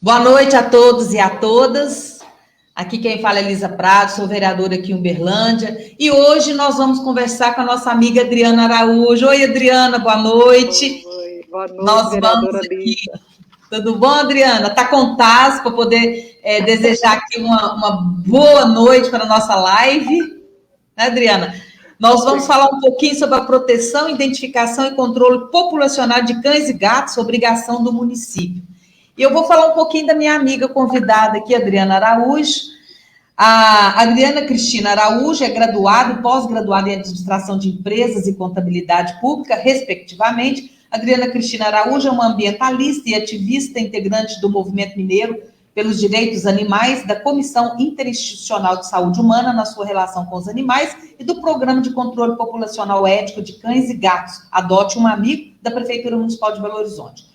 Boa noite a todos e a todas. Aqui quem fala é Elisa Prado, sou vereadora aqui em Uberlândia. E hoje nós vamos conversar com a nossa amiga Adriana Araújo. Oi, Adriana, boa noite. Oi, boa noite, nós vereadora vamos aqui. Lisa. Tudo bom, Adriana? Está com Taz para poder desejar aqui uma boa noite para a nossa live. Né, Adriana? Nós vamos falar um pouquinho sobre a proteção, identificação e controle populacional de cães e gatos, obrigação do município. E eu vou falar um pouquinho da minha amiga convidada aqui, Adriana Araújo. A Adriana Cristina Araújo é graduada e pós-graduada em Administração de Empresas e Contabilidade Pública, respectivamente. Adriana Cristina Araújo é uma ambientalista e ativista integrante do Movimento Mineiro pelos Direitos Animais, da Comissão Interinstitucional de Saúde Humana na sua relação com os animais e do Programa de Controle Populacional Ético de Cães e Gatos, Adote um Amigo, da Prefeitura Municipal de Belo Horizonte.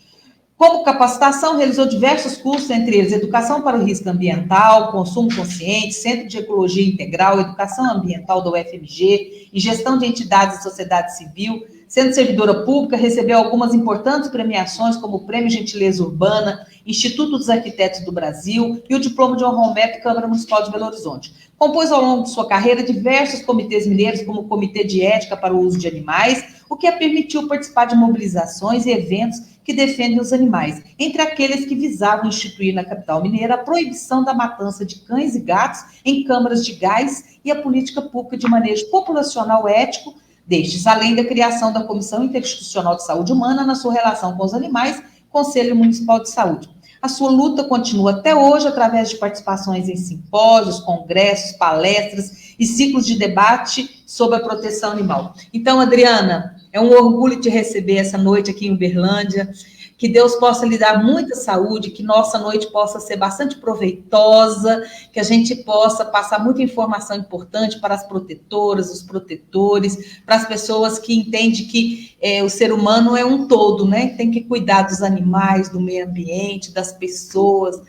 Como capacitação, realizou diversos cursos, entre eles Educação para o Risco Ambiental, Consumo Consciente, Centro de Ecologia Integral, Educação Ambiental da UFMG e Gestão de Entidades da Sociedade Civil. Sendo servidora pública, recebeu algumas importantes premiações, como o Prêmio Gentileza Urbana, Instituto dos Arquitetos do Brasil e o Diploma de Honra ao Mérito Câmara Municipal de Belo Horizonte. Compôs ao longo de sua carreira diversos comitês mineiros, como o Comitê de Ética para o Uso de Animais, o que a permitiu participar de mobilizações e eventos que defendem os animais, entre aqueles que visavam instituir na capital mineira a proibição da matança de cães e gatos em câmaras de gás e a política pública de manejo populacional ético destes, além da criação da Comissão Interinstitucional de Saúde Humana na sua relação com os animais, Conselho Municipal de Saúde. A sua luta continua até hoje através de participações em simpósios, congressos, palestras e ciclos de debate sobre a proteção animal. Então, Adriana, é um orgulho te receber essa noite aqui em Uberlândia. Que Deus possa lhe dar muita saúde, que nossa noite possa ser bastante proveitosa, que a gente possa passar muita informação importante para as protetoras, os protetores, para as pessoas que entendem que o ser humano é um todo, né? Tem que cuidar dos animais, do meio ambiente, das pessoas,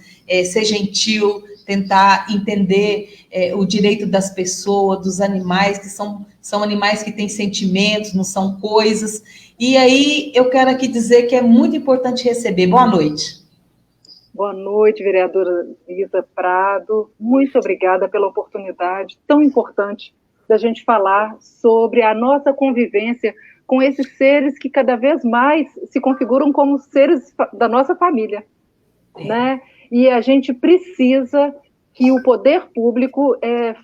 ser gentil, tentar entender o direito das pessoas, dos animais, que são animais que têm sentimentos, não são coisas. E aí, eu quero aqui dizer que é muito importante receber. Boa noite. Boa noite, vereadora Lisa Prado. Muito obrigada pela oportunidade tão importante da gente falar sobre a nossa convivência com esses seres que cada vez mais se configuram como seres da nossa família, né? E a gente precisa que o poder público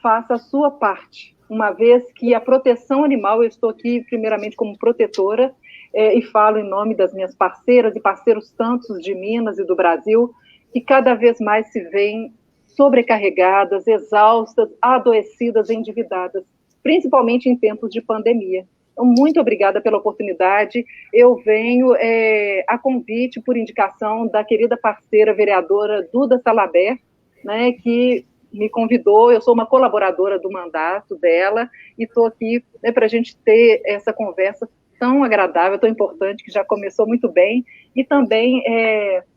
faça a sua parte, uma vez que a proteção animal, eu estou aqui primeiramente como protetora, e falo em nome das minhas parceiras e parceiros tantos de Minas e do Brasil, que cada vez mais se veem sobrecarregadas, exaustas, adoecidas, endividadas, principalmente em tempos de pandemia. Então, muito obrigada pela oportunidade. Eu venho a convite, por indicação da querida parceira vereadora Duda Salabert, né, que me convidou. Eu sou uma colaboradora do mandato dela e estou aqui para a gente ter essa conversa tão agradável, tão importante, que já começou muito bem, e também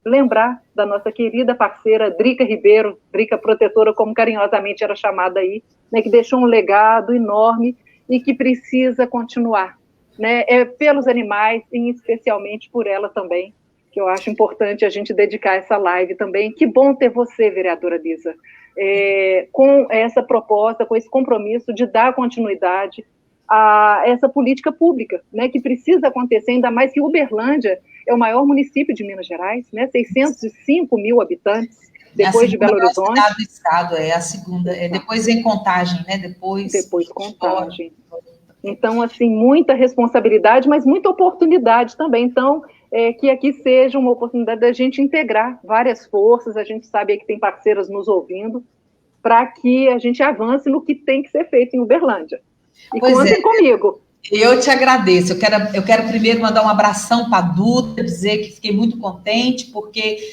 lembrar da nossa querida parceira Drica Ribeiro, Drica Protetora, como carinhosamente era chamada aí, né, que deixou um legado enorme e que precisa continuar, né, pelos animais e especialmente por ela também, que eu acho importante a gente dedicar essa live também. Que bom ter você, vereadora Lisa, com essa proposta, com esse compromisso de dar continuidade a essa política pública, né, que precisa acontecer, ainda mais que Uberlândia é o maior município de Minas Gerais, né, 605 mil habitantes, depois de Belo Horizonte. Do estado, é a segunda, depois em Contagem, né, depois Contagem. Então, assim, muita responsabilidade, mas muita oportunidade também. Então, que aqui seja uma oportunidade da gente integrar várias forças, a gente sabe que tem parceiras nos ouvindo, para que a gente avance no que tem que ser feito em Uberlândia. E contem comigo. Eu te agradeço. Eu quero primeiro mandar um abração para a Duda, dizer que fiquei muito contente, porque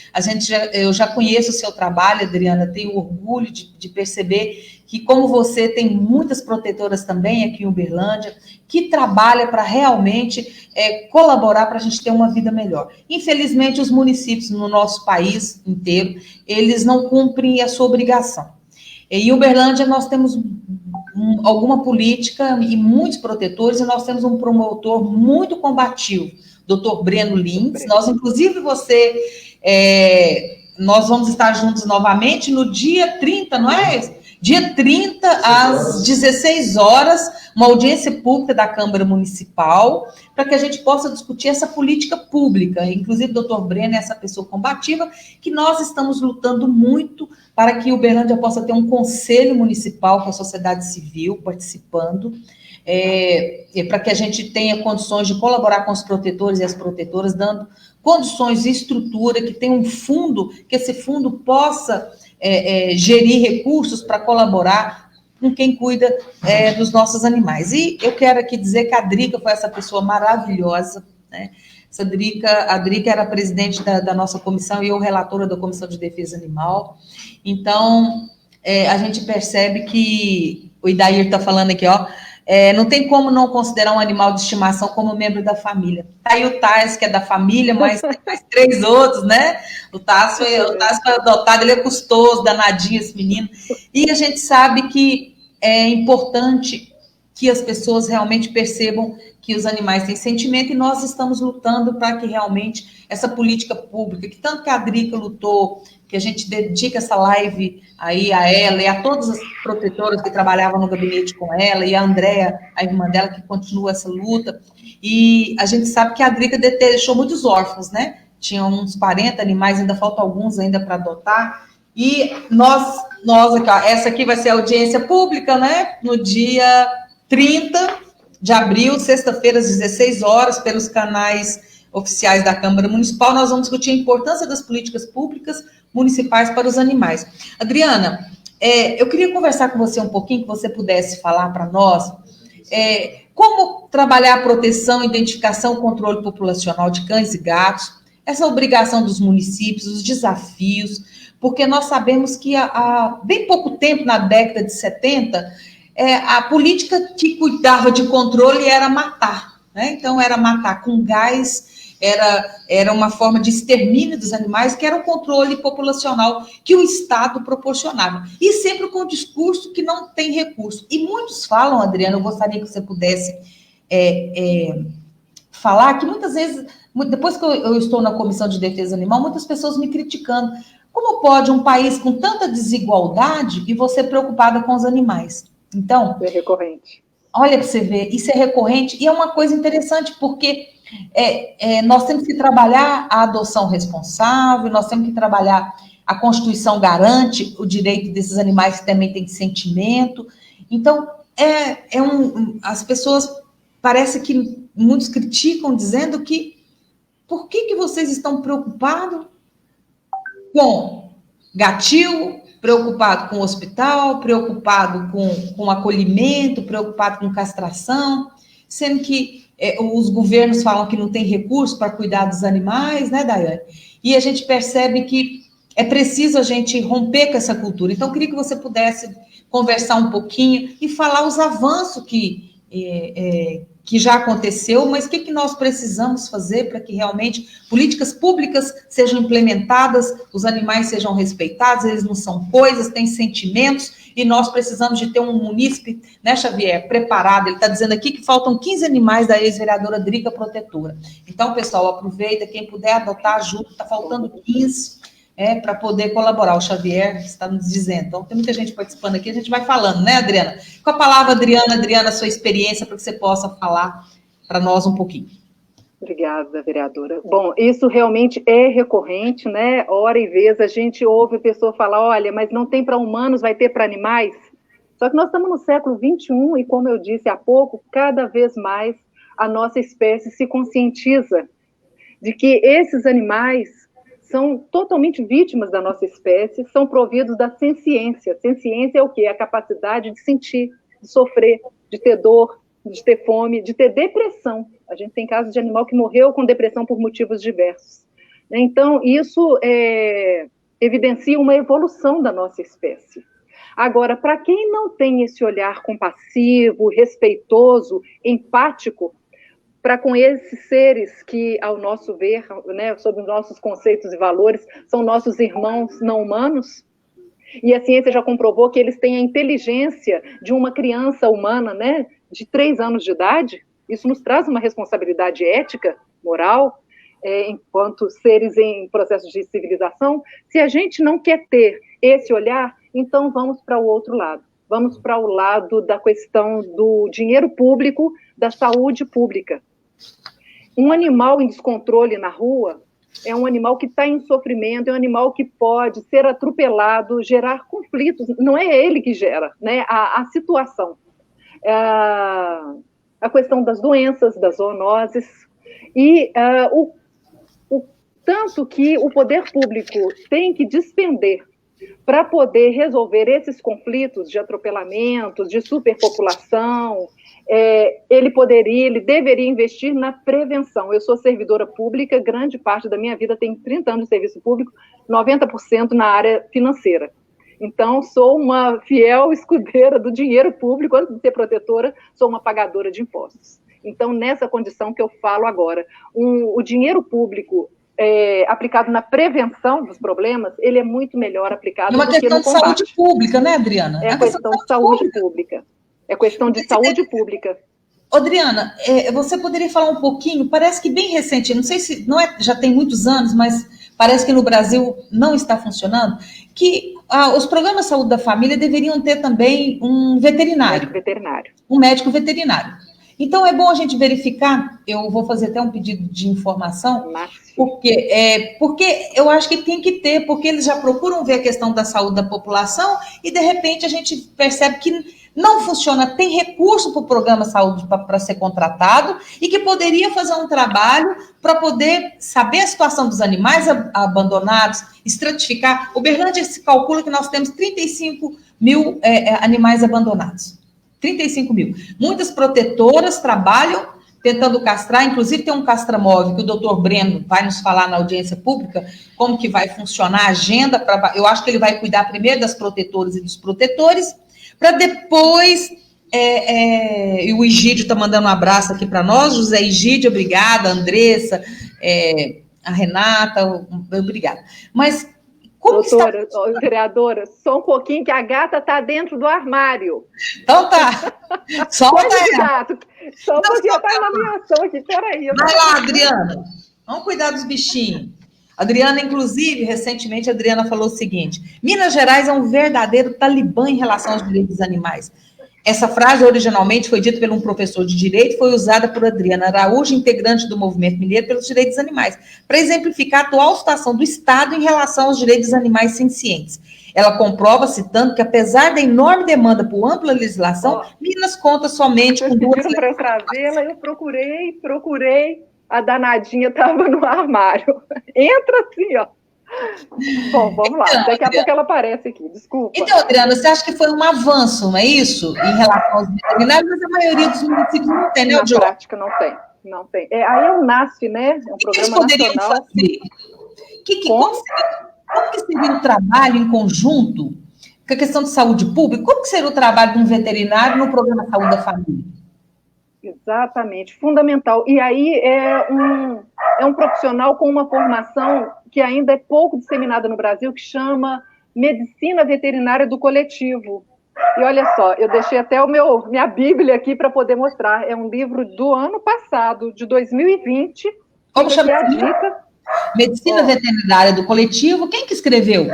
eu já conheço o seu trabalho, Adriana, tenho orgulho de perceber que, como você, tem muitas protetoras também aqui em Uberlândia, que trabalham para realmente colaborar para a gente ter uma vida melhor. Infelizmente, os municípios no nosso país inteiro, eles não cumprem a sua obrigação. Em Uberlândia, nós temos alguma política e muitos protetores, e nós temos um promotor muito combativo, Dr. Breno Lins. Nós, inclusive, você nós vamos estar juntos novamente no dia 30, não é? Dia 30, às 16 horas, uma audiência pública da Câmara Municipal, para que a gente possa discutir essa política pública. Inclusive, o doutor Breno é essa pessoa combativa, que nós estamos lutando muito para que Uberlândia possa ter um conselho municipal com a sociedade civil participando, para que a gente tenha condições de colaborar com os protetores e as protetoras, dando condições e estrutura, que tenha um fundo, que esse fundo possa gerir recursos para colaborar com quem cuida dos nossos animais. E eu quero aqui dizer que a Drica foi essa pessoa maravilhosa, né? A Drica era presidente da nossa comissão e eu relatora da Comissão de Defesa Animal. Então, a gente percebe que o Idair está falando aqui, ó, não tem como não considerar um animal de estimação como membro da família. Tá aí o Tais, que é da família, mas tem mais 3 outros, né? O Tais foi adotado, ele é custoso, danadinho esse menino. E a gente sabe que é importante que as pessoas realmente percebam que os animais têm sentimento, e nós estamos lutando para que realmente essa política pública, que tanto que a Drica lutou, que a gente dedica essa live aí a ela e a todas as protetoras que trabalhavam no gabinete com ela, e a Andréa, a irmã dela, que continua essa luta. E a gente sabe que a Drica deixou muitos órfãos, né? Tinha uns 40 animais, ainda faltam alguns ainda para adotar. E nós aqui, ó, essa aqui vai ser a audiência pública, né? No dia 30 de abril, sexta-feira, às 16 horas, pelos canais oficiais da Câmara Municipal. Nós vamos discutir a importância das políticas públicas municipais para os animais. Adriana, eu queria conversar com você um pouquinho, que você pudesse falar para nós como trabalhar a proteção, identificação e controle populacional de cães e gatos, essa obrigação dos municípios, os desafios, porque nós sabemos que há bem pouco tempo, na década de 70, a política que cuidava de controle era matar, né? Então, era matar com gás, era uma forma de extermínio dos animais, que era um controle populacional que o Estado proporcionava. E sempre com o discurso que não tem recurso. E muitos falam, Adriana, eu gostaria que você pudesse falar, que muitas vezes, depois que eu estou na Comissão de Defesa Animal, muitas pessoas me criticando. Como pode um país com tanta desigualdade e você preocupada com os animais? Então, é recorrente. Olha para você ver, isso é recorrente e é uma coisa interessante, porque nós temos que trabalhar a adoção responsável, nós temos que trabalhar, a Constituição garante o direito desses animais que também têm sentimento. Então, as pessoas, parece que muitos criticam, dizendo que por que vocês estão preocupados com gatil, preocupado com o hospital, preocupado com acolhimento, preocupado com castração, sendo que os governos falam que não tem recurso para cuidar dos animais, né, Daiane? E a gente percebe que é preciso a gente romper com essa cultura. Então, eu queria que você pudesse conversar um pouquinho e falar os avanços que já aconteceu, mas o que nós precisamos fazer para que realmente políticas públicas sejam implementadas, os animais sejam respeitados, eles não são coisas, têm sentimentos, e nós precisamos de ter um munícipe, né, Xavier, preparado. Ele está dizendo aqui que faltam 15 animais da ex-vereadora Drica Protetora. Então, pessoal, aproveita, quem puder adotar, ajuda, está faltando 15, para poder colaborar. O Xavier está nos dizendo. Então, tem muita gente participando aqui, a gente vai falando, né, Adriana? Com a palavra, Adriana, a sua experiência, para que você possa falar para nós um pouquinho. Obrigada, vereadora. Bom, isso realmente é recorrente, né? Hora e vez a gente ouve a pessoa falar, olha, mas não tem para humanos, vai ter para animais? Só que nós estamos no século XXI e, como eu disse há pouco, cada vez mais a nossa espécie se conscientiza de que esses animais são totalmente vítimas da nossa espécie, são providos da senciência. Senciência é o quê? É a capacidade de sentir, de sofrer, de ter dor, de ter fome, de ter depressão. A gente tem casos de animal que morreu com depressão por motivos diversos. Então, isso evidencia uma evolução da nossa espécie. Agora, para quem não tem esse olhar compassivo, respeitoso, empático, para com esses seres que, ao nosso ver, né, sob os nossos conceitos e valores, são nossos irmãos não humanos, e a ciência já comprovou que eles têm a inteligência de uma criança humana, né, de 3 anos de idade. Isso nos traz uma responsabilidade ética, moral, enquanto seres em processo de civilização, se a gente não quer ter esse olhar, então vamos para o outro lado. Vamos para o lado da questão do dinheiro público, da saúde pública. Um animal em descontrole na rua é um animal que está em sofrimento, é um animal que pode ser atropelado, gerar conflitos. Não é ele que gera, né? A situação. A questão das doenças, das zoonoses, e o tanto que o poder público tem que despender para poder resolver esses conflitos de atropelamentos, de superpopulação, ele deveria investir na prevenção. Eu sou servidora pública, grande parte da minha vida tem 30 anos de serviço público, 90% na área financeira. Então, sou uma fiel escudeira do dinheiro público, antes de ser protetora, sou uma pagadora de impostos. Então, nessa condição que eu falo agora, o dinheiro público aplicado na prevenção dos problemas, ele é muito melhor aplicado do que no combate. É uma questão de saúde pública, né, Adriana? É questão de saúde pública. É questão de saúde pública. Adriana, você poderia falar um pouquinho, parece que bem recente, não sei se não já tem muitos anos, mas parece que no Brasil não está funcionando, que os programas de saúde da família deveriam ter também um veterinário. Um médico veterinário. Então, é bom a gente verificar, eu vou fazer até um pedido de informação, porque eu acho que tem que ter, porque eles já procuram ver a questão da saúde da população e, de repente, a gente percebe que não funciona, tem recurso para o programa de saúde para ser contratado e que poderia fazer um trabalho para poder saber a situação dos animais abandonados, estratificar. O Berlândia se calcula que nós temos 35 mil animais abandonados. 35 mil. Muitas protetoras trabalham tentando castrar, inclusive tem um castramóvel que o doutor Breno vai nos falar na audiência pública, como que vai funcionar a agenda, eu acho que ele vai cuidar primeiro das protetoras e dos protetores, para depois, e o Egídio está mandando um abraço aqui para nós, José Egídio, obrigada, Andressa, a Renata, obrigada. Mas como doutora, vereadora, só um pouquinho que a gata está dentro do armário. Então tá. Solta ela. Só um pouquinho, está em nomeação aqui, peraí. Vai lá, Adriana. Vamos cuidar dos bichinhos. Adriana, inclusive, recentemente, a Adriana falou o seguinte: Minas Gerais é um verdadeiro talibã em relação aos direitos dos animais. Essa frase, originalmente, foi dita por um professor de direito e foi usada por Adriana Araújo, integrante do Movimento Mineiro pelos Direitos dos Animais, para exemplificar a atual situação do Estado em relação aos direitos dos animais sencientes. Ela comprova, citando, que apesar da enorme demanda por ampla legislação, Minas conta somente com duas... Pediram para eu trazê-la, eu procurei, a danadinha estava no armário. Entra assim, ó. Bom, vamos lá. Daqui a pouco ela aparece aqui, desculpa. Então, Adriana, você acha que foi um avanço, não é isso? Em relação aos veterinários, mas a maioria dos municípios não tem, né, na prática, não tem. Aí é o NASF, né? É um programa nacional. Fazer? Como que seria o trabalho em conjunto com a questão de saúde pública? Como que seria o trabalho de um veterinário no programa Saúde da Família? Exatamente, fundamental. E aí é um profissional com uma formação que ainda é pouco disseminada no Brasil, que chama Medicina Veterinária do Coletivo. E olha só, eu deixei até minha Bíblia aqui para poder mostrar. É um livro do ano passado, de 2020. Como chama a dica? Medicina Veterinária do Coletivo. Quem que escreveu?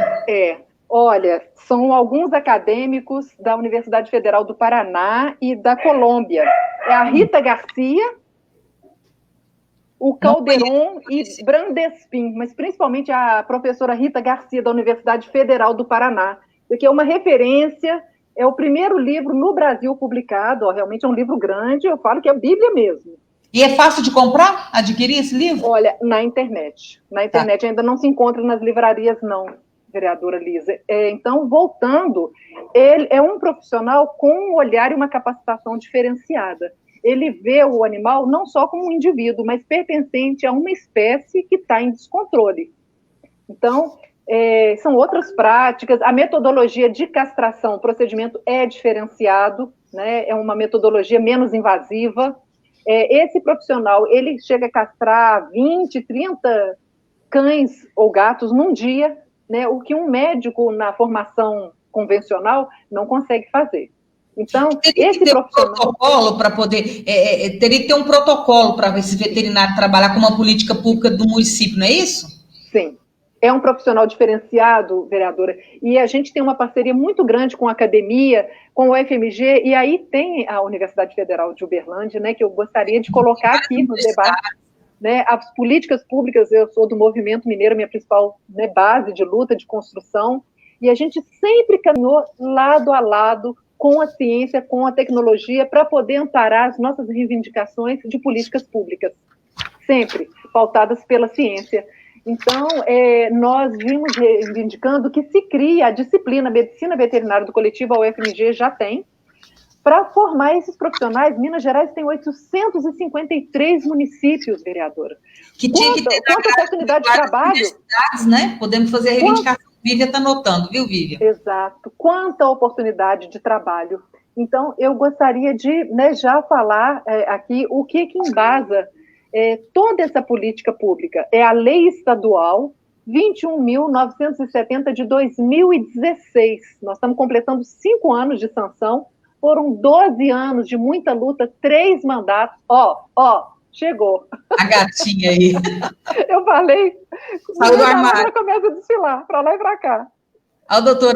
Olha, são alguns acadêmicos da Universidade Federal do Paraná e da Colômbia. É a Rita Garcia, o Calderon e Brandespin, mas principalmente a professora Rita Garcia, da Universidade Federal do Paraná, que é uma referência, é o primeiro livro no Brasil publicado, realmente é um livro grande, eu falo que é a Bíblia mesmo. E é fácil de comprar, adquirir esse livro? Olha, na internet. Ainda não se encontra nas livrarias, não, vereadora Lisa. Então, voltando, ele é um profissional com um olhar e uma capacitação diferenciada. Ele vê o animal não só como um indivíduo, mas pertencente a uma espécie que está em descontrole. Então, são outras práticas. A metodologia de castração, o procedimento é diferenciado, né? É uma metodologia menos invasiva. Esse profissional, ele chega a castrar 20, 30 cães ou gatos num dia, né? O que um médico na formação convencional não consegue fazer. Então, teria esse que ter profissional... um protocolo para poder... teria que ter um protocolo para esse veterinário trabalhar com uma política pública do município, não é isso? Sim. É um profissional diferenciado, vereadora, e a gente tem uma parceria muito grande com a academia, com o FMG, e aí tem a Universidade Federal de Uberlândia, né, que eu gostaria de colocar aqui no debate, né, as políticas públicas. Eu sou do Movimento Mineiro, minha principal, né, base de luta, de construção, e a gente sempre caminhou lado a lado com a ciência, com a tecnologia, para poder amparar as nossas reivindicações de políticas públicas, sempre pautadas pela ciência. Então, nós vimos reivindicando que se crie a disciplina Medicina Veterinária do Coletivo, a UFMG já tem, para formar esses profissionais. Minas Gerais tem 853 municípios, vereadora. Que tinha que ter quanta oportunidade de trabalho. Né? Podemos fazer a reivindicação. Vívia está anotando, viu, Vívia? Exato. Quanta oportunidade de trabalho. Então, eu gostaria de, né, já falar aqui o que embasa toda essa política pública. É a Lei Estadual 21.970 de 2016. Nós estamos completando 5 anos de sanção. Foram 12 anos de muita luta, 3 mandatos. Chegou. A gatinha aí. Eu falei. Saiu do armário. Ela começa a desfilar, para lá e para cá. Olha o doutor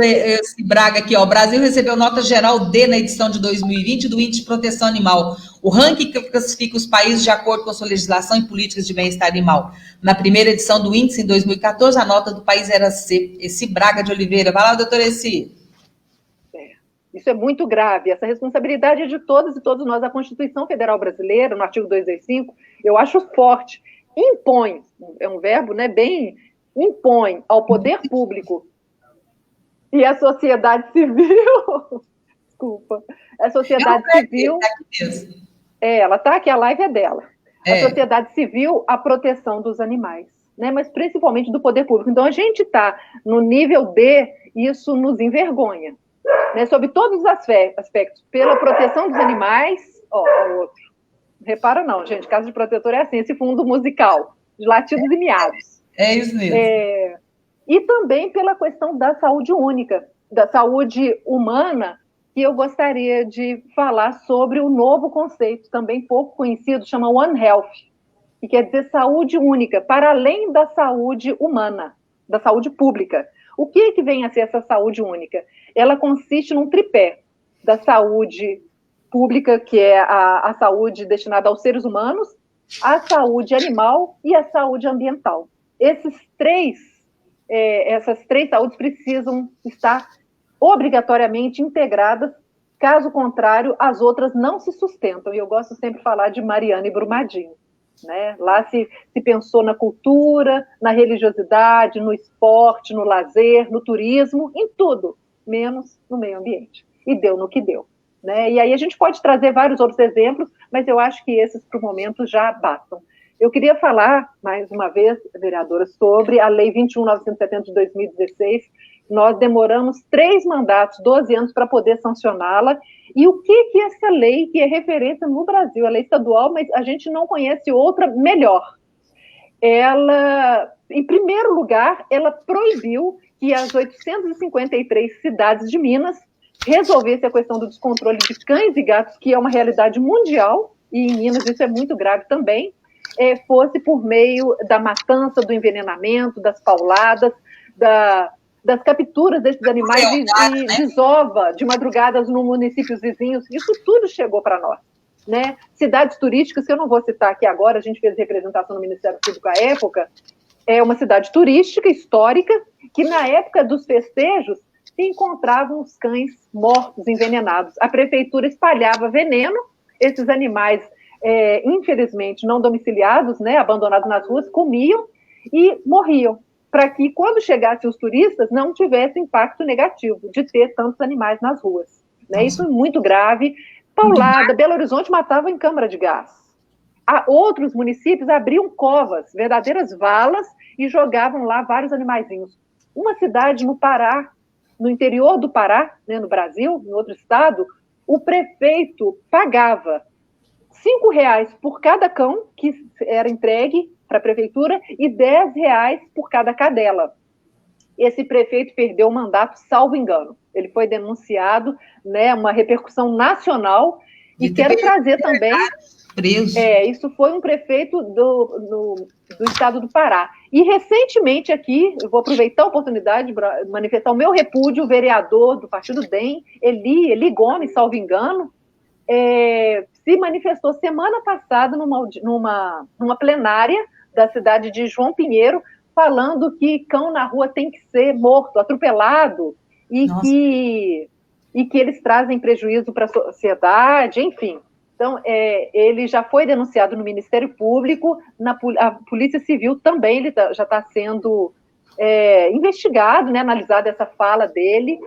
Braga aqui, ó. O Brasil recebeu nota geral D na edição de 2020 do Índice de Proteção Animal, o ranking que classifica os países de acordo com a sua legislação e políticas de bem-estar animal. Na primeira edição do índice, em 2014, a nota do país era C. Esse Braga de Oliveira. Vai lá, doutor Essi. Isso é muito grave. Essa responsabilidade é de todas e todos nós. A Constituição Federal Brasileira, no artigo 225, eu acho forte. Impõe, é um verbo, né, bem... impõe ao poder público e à sociedade civil... Desculpa. A sociedade civil... ela está aqui, a live é dela. A sociedade civil, a proteção dos animais, né, mas principalmente do poder público. Então, a gente está no nível D, e isso nos envergonha. Né, sob todos os aspectos, pela proteção dos animais, o outro. Repara não, gente, Casa de Protetor é assim, esse fundo musical, de latidos e miados. É isso mesmo. E também pela questão da saúde única, da saúde humana, que eu gostaria de falar sobre o novo conceito, também pouco conhecido, chama One Health, que quer dizer saúde única, para além da saúde humana, da saúde pública. O que vem a ser essa saúde única? Ela consiste num tripé da saúde pública, que é a saúde destinada aos seres humanos, a saúde animal e a saúde ambiental. Essas três saúdes precisam estar obrigatoriamente integradas, caso contrário, as outras não se sustentam. E eu gosto sempre de falar de Mariana e Brumadinho. Né? Lá se pensou na cultura, na religiosidade, no esporte, no lazer, no turismo, em tudo, menos no meio ambiente. E deu no que deu. Né? E aí a gente pode trazer vários outros exemplos, mas eu acho que esses, para o momento, já bastam. Eu queria falar, mais uma vez, vereadora, sobre a Lei 21.970 de 2016. Nós demoramos 3 mandatos, 12 anos, para poder sancioná-la. E o que é essa lei que é referência no Brasil? A lei estadual, mas a gente não conhece outra melhor. Ela, em primeiro lugar, ela proibiu que as 853 cidades de Minas resolvessem a questão do descontrole de cães e gatos, que é uma realidade mundial, e em Minas isso é muito grave também, fosse por meio da matança, do envenenamento, das pauladas, das capturas desses animais de desova de madrugadas nos municípios vizinhos. Isso tudo chegou para nós. Né? Cidades turísticas, que eu não vou citar aqui agora, a gente fez representação no Ministério Público à época, é uma cidade turística, histórica, que na época dos festejos se encontravam os cães mortos, envenenados. A prefeitura espalhava veneno, esses animais, infelizmente, não domiciliados, né, abandonados nas ruas, comiam e morriam, para que, quando chegassem os turistas, não tivesse impacto negativo de ter tantos animais nas ruas. Né? Isso é muito grave. Paulada, Belo Horizonte matava em câmara de gás. Outros municípios abriam covas, verdadeiras valas, e jogavam lá vários animaizinhos. Uma cidade no Pará, no interior do Pará, né, no Brasil, em outro estado, o prefeito pagava R$ 5 por cada cão que era entregue para a prefeitura e R$ 10 por cada cadela. esse prefeito perdeu o mandato, salvo engano. Ele foi denunciado, né, uma repercussão nacional, e quero trazer também... Preso. Isso foi um prefeito do estado do Pará. E recentemente aqui, eu vou aproveitar a oportunidade para manifestar o meu repúdio, o vereador do partido DEM, Eli Gomes, salvo engano, se manifestou semana passada numa plenária da cidade de João Pinheiro, falando que cão na rua tem que ser morto, atropelado, e que eles trazem prejuízo para a sociedade, enfim. Então, ele já foi denunciado no Ministério Público, a Polícia Civil também ele já está sendo investigado, né, analisada essa fala dele,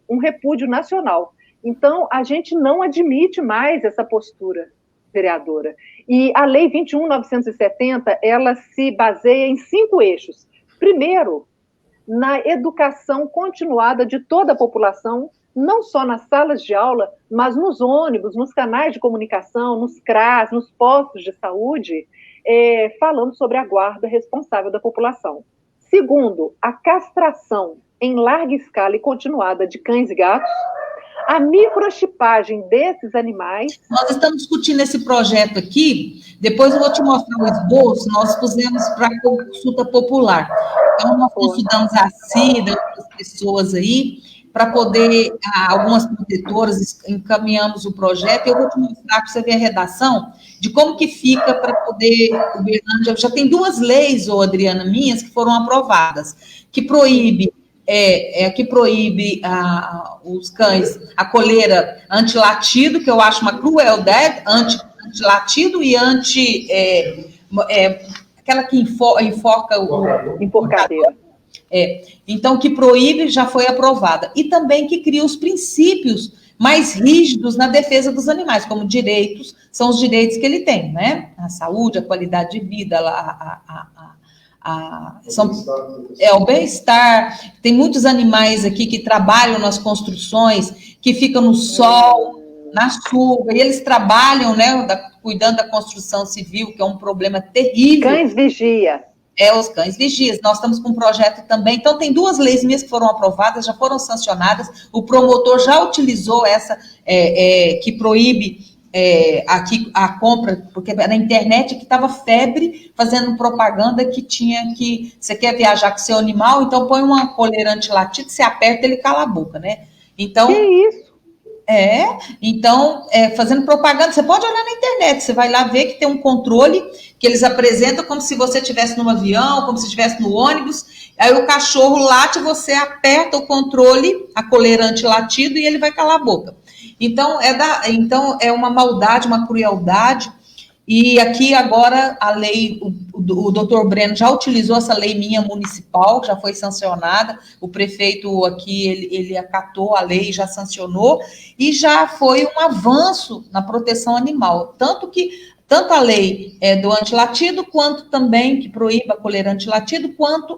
um repúdio nacional. Então, a gente não admite mais essa postura, vereadora. E a Lei 21.970, ela se baseia em 5 eixos. Primeiro, na educação continuada de toda a população, não só nas salas de aula, mas nos ônibus, nos canais de comunicação, nos CRAS, nos postos de saúde, falando sobre a guarda responsável da população. Segundo, a castração em larga escala e continuada de cães e gatos, a microchipagem desses animais... Nós estamos discutindo esse projeto aqui, depois eu vou te mostrar o esboço, nós pusemos para consulta popular. Então, nós consultamos a CIDA, outras pessoas aí, para poder, algumas protetoras, encaminhamos o projeto, e eu vou te mostrar para você ver a redação, de como que fica para poder, Uberlândia, já tem 2 leis, Adriana, minhas, que foram aprovadas, que proíbe os cães, a coleira antilatido, que eu acho uma crueldade, antilatido e aquela que enforca o enforcadeira. Então, que proíbe, já foi aprovada. E também que cria os princípios mais rígidos na defesa dos animais, como direitos, são os direitos que ele tem, né? A saúde, a qualidade de vida, o bem-estar. Tem muitos animais aqui que trabalham nas construções, que ficam no sol, na chuva, e eles trabalham, né, cuidando da construção civil, que é um problema terrível. Cães vigia. Os cães vigias. Nós estamos com um projeto também. Então, tem 2 leis minhas que foram aprovadas, já foram sancionadas. O promotor já utilizou essa, que proíbe aqui a compra, porque na internet que estava febre, fazendo propaganda que tinha que... Você quer viajar com seu animal, então põe uma coleira antilatido, você aperta, ele cala a boca, né? Então... Que isso? Então, fazendo propaganda, você pode olhar na internet, você vai lá ver que tem um controle que eles apresentam como se você estivesse num avião, como se estivesse no ônibus, aí o cachorro late, você aperta o controle, a coleira antilatido, e ele vai calar a boca. Então, é uma maldade, uma crueldade, e aqui agora a lei, o doutor Breno já utilizou essa lei minha municipal, já foi sancionada, o prefeito aqui, ele acatou a lei, já sancionou, e já foi um avanço na proteção animal, tanto a lei do antilatido, quanto também que proíbe a coleira antilatido, quanto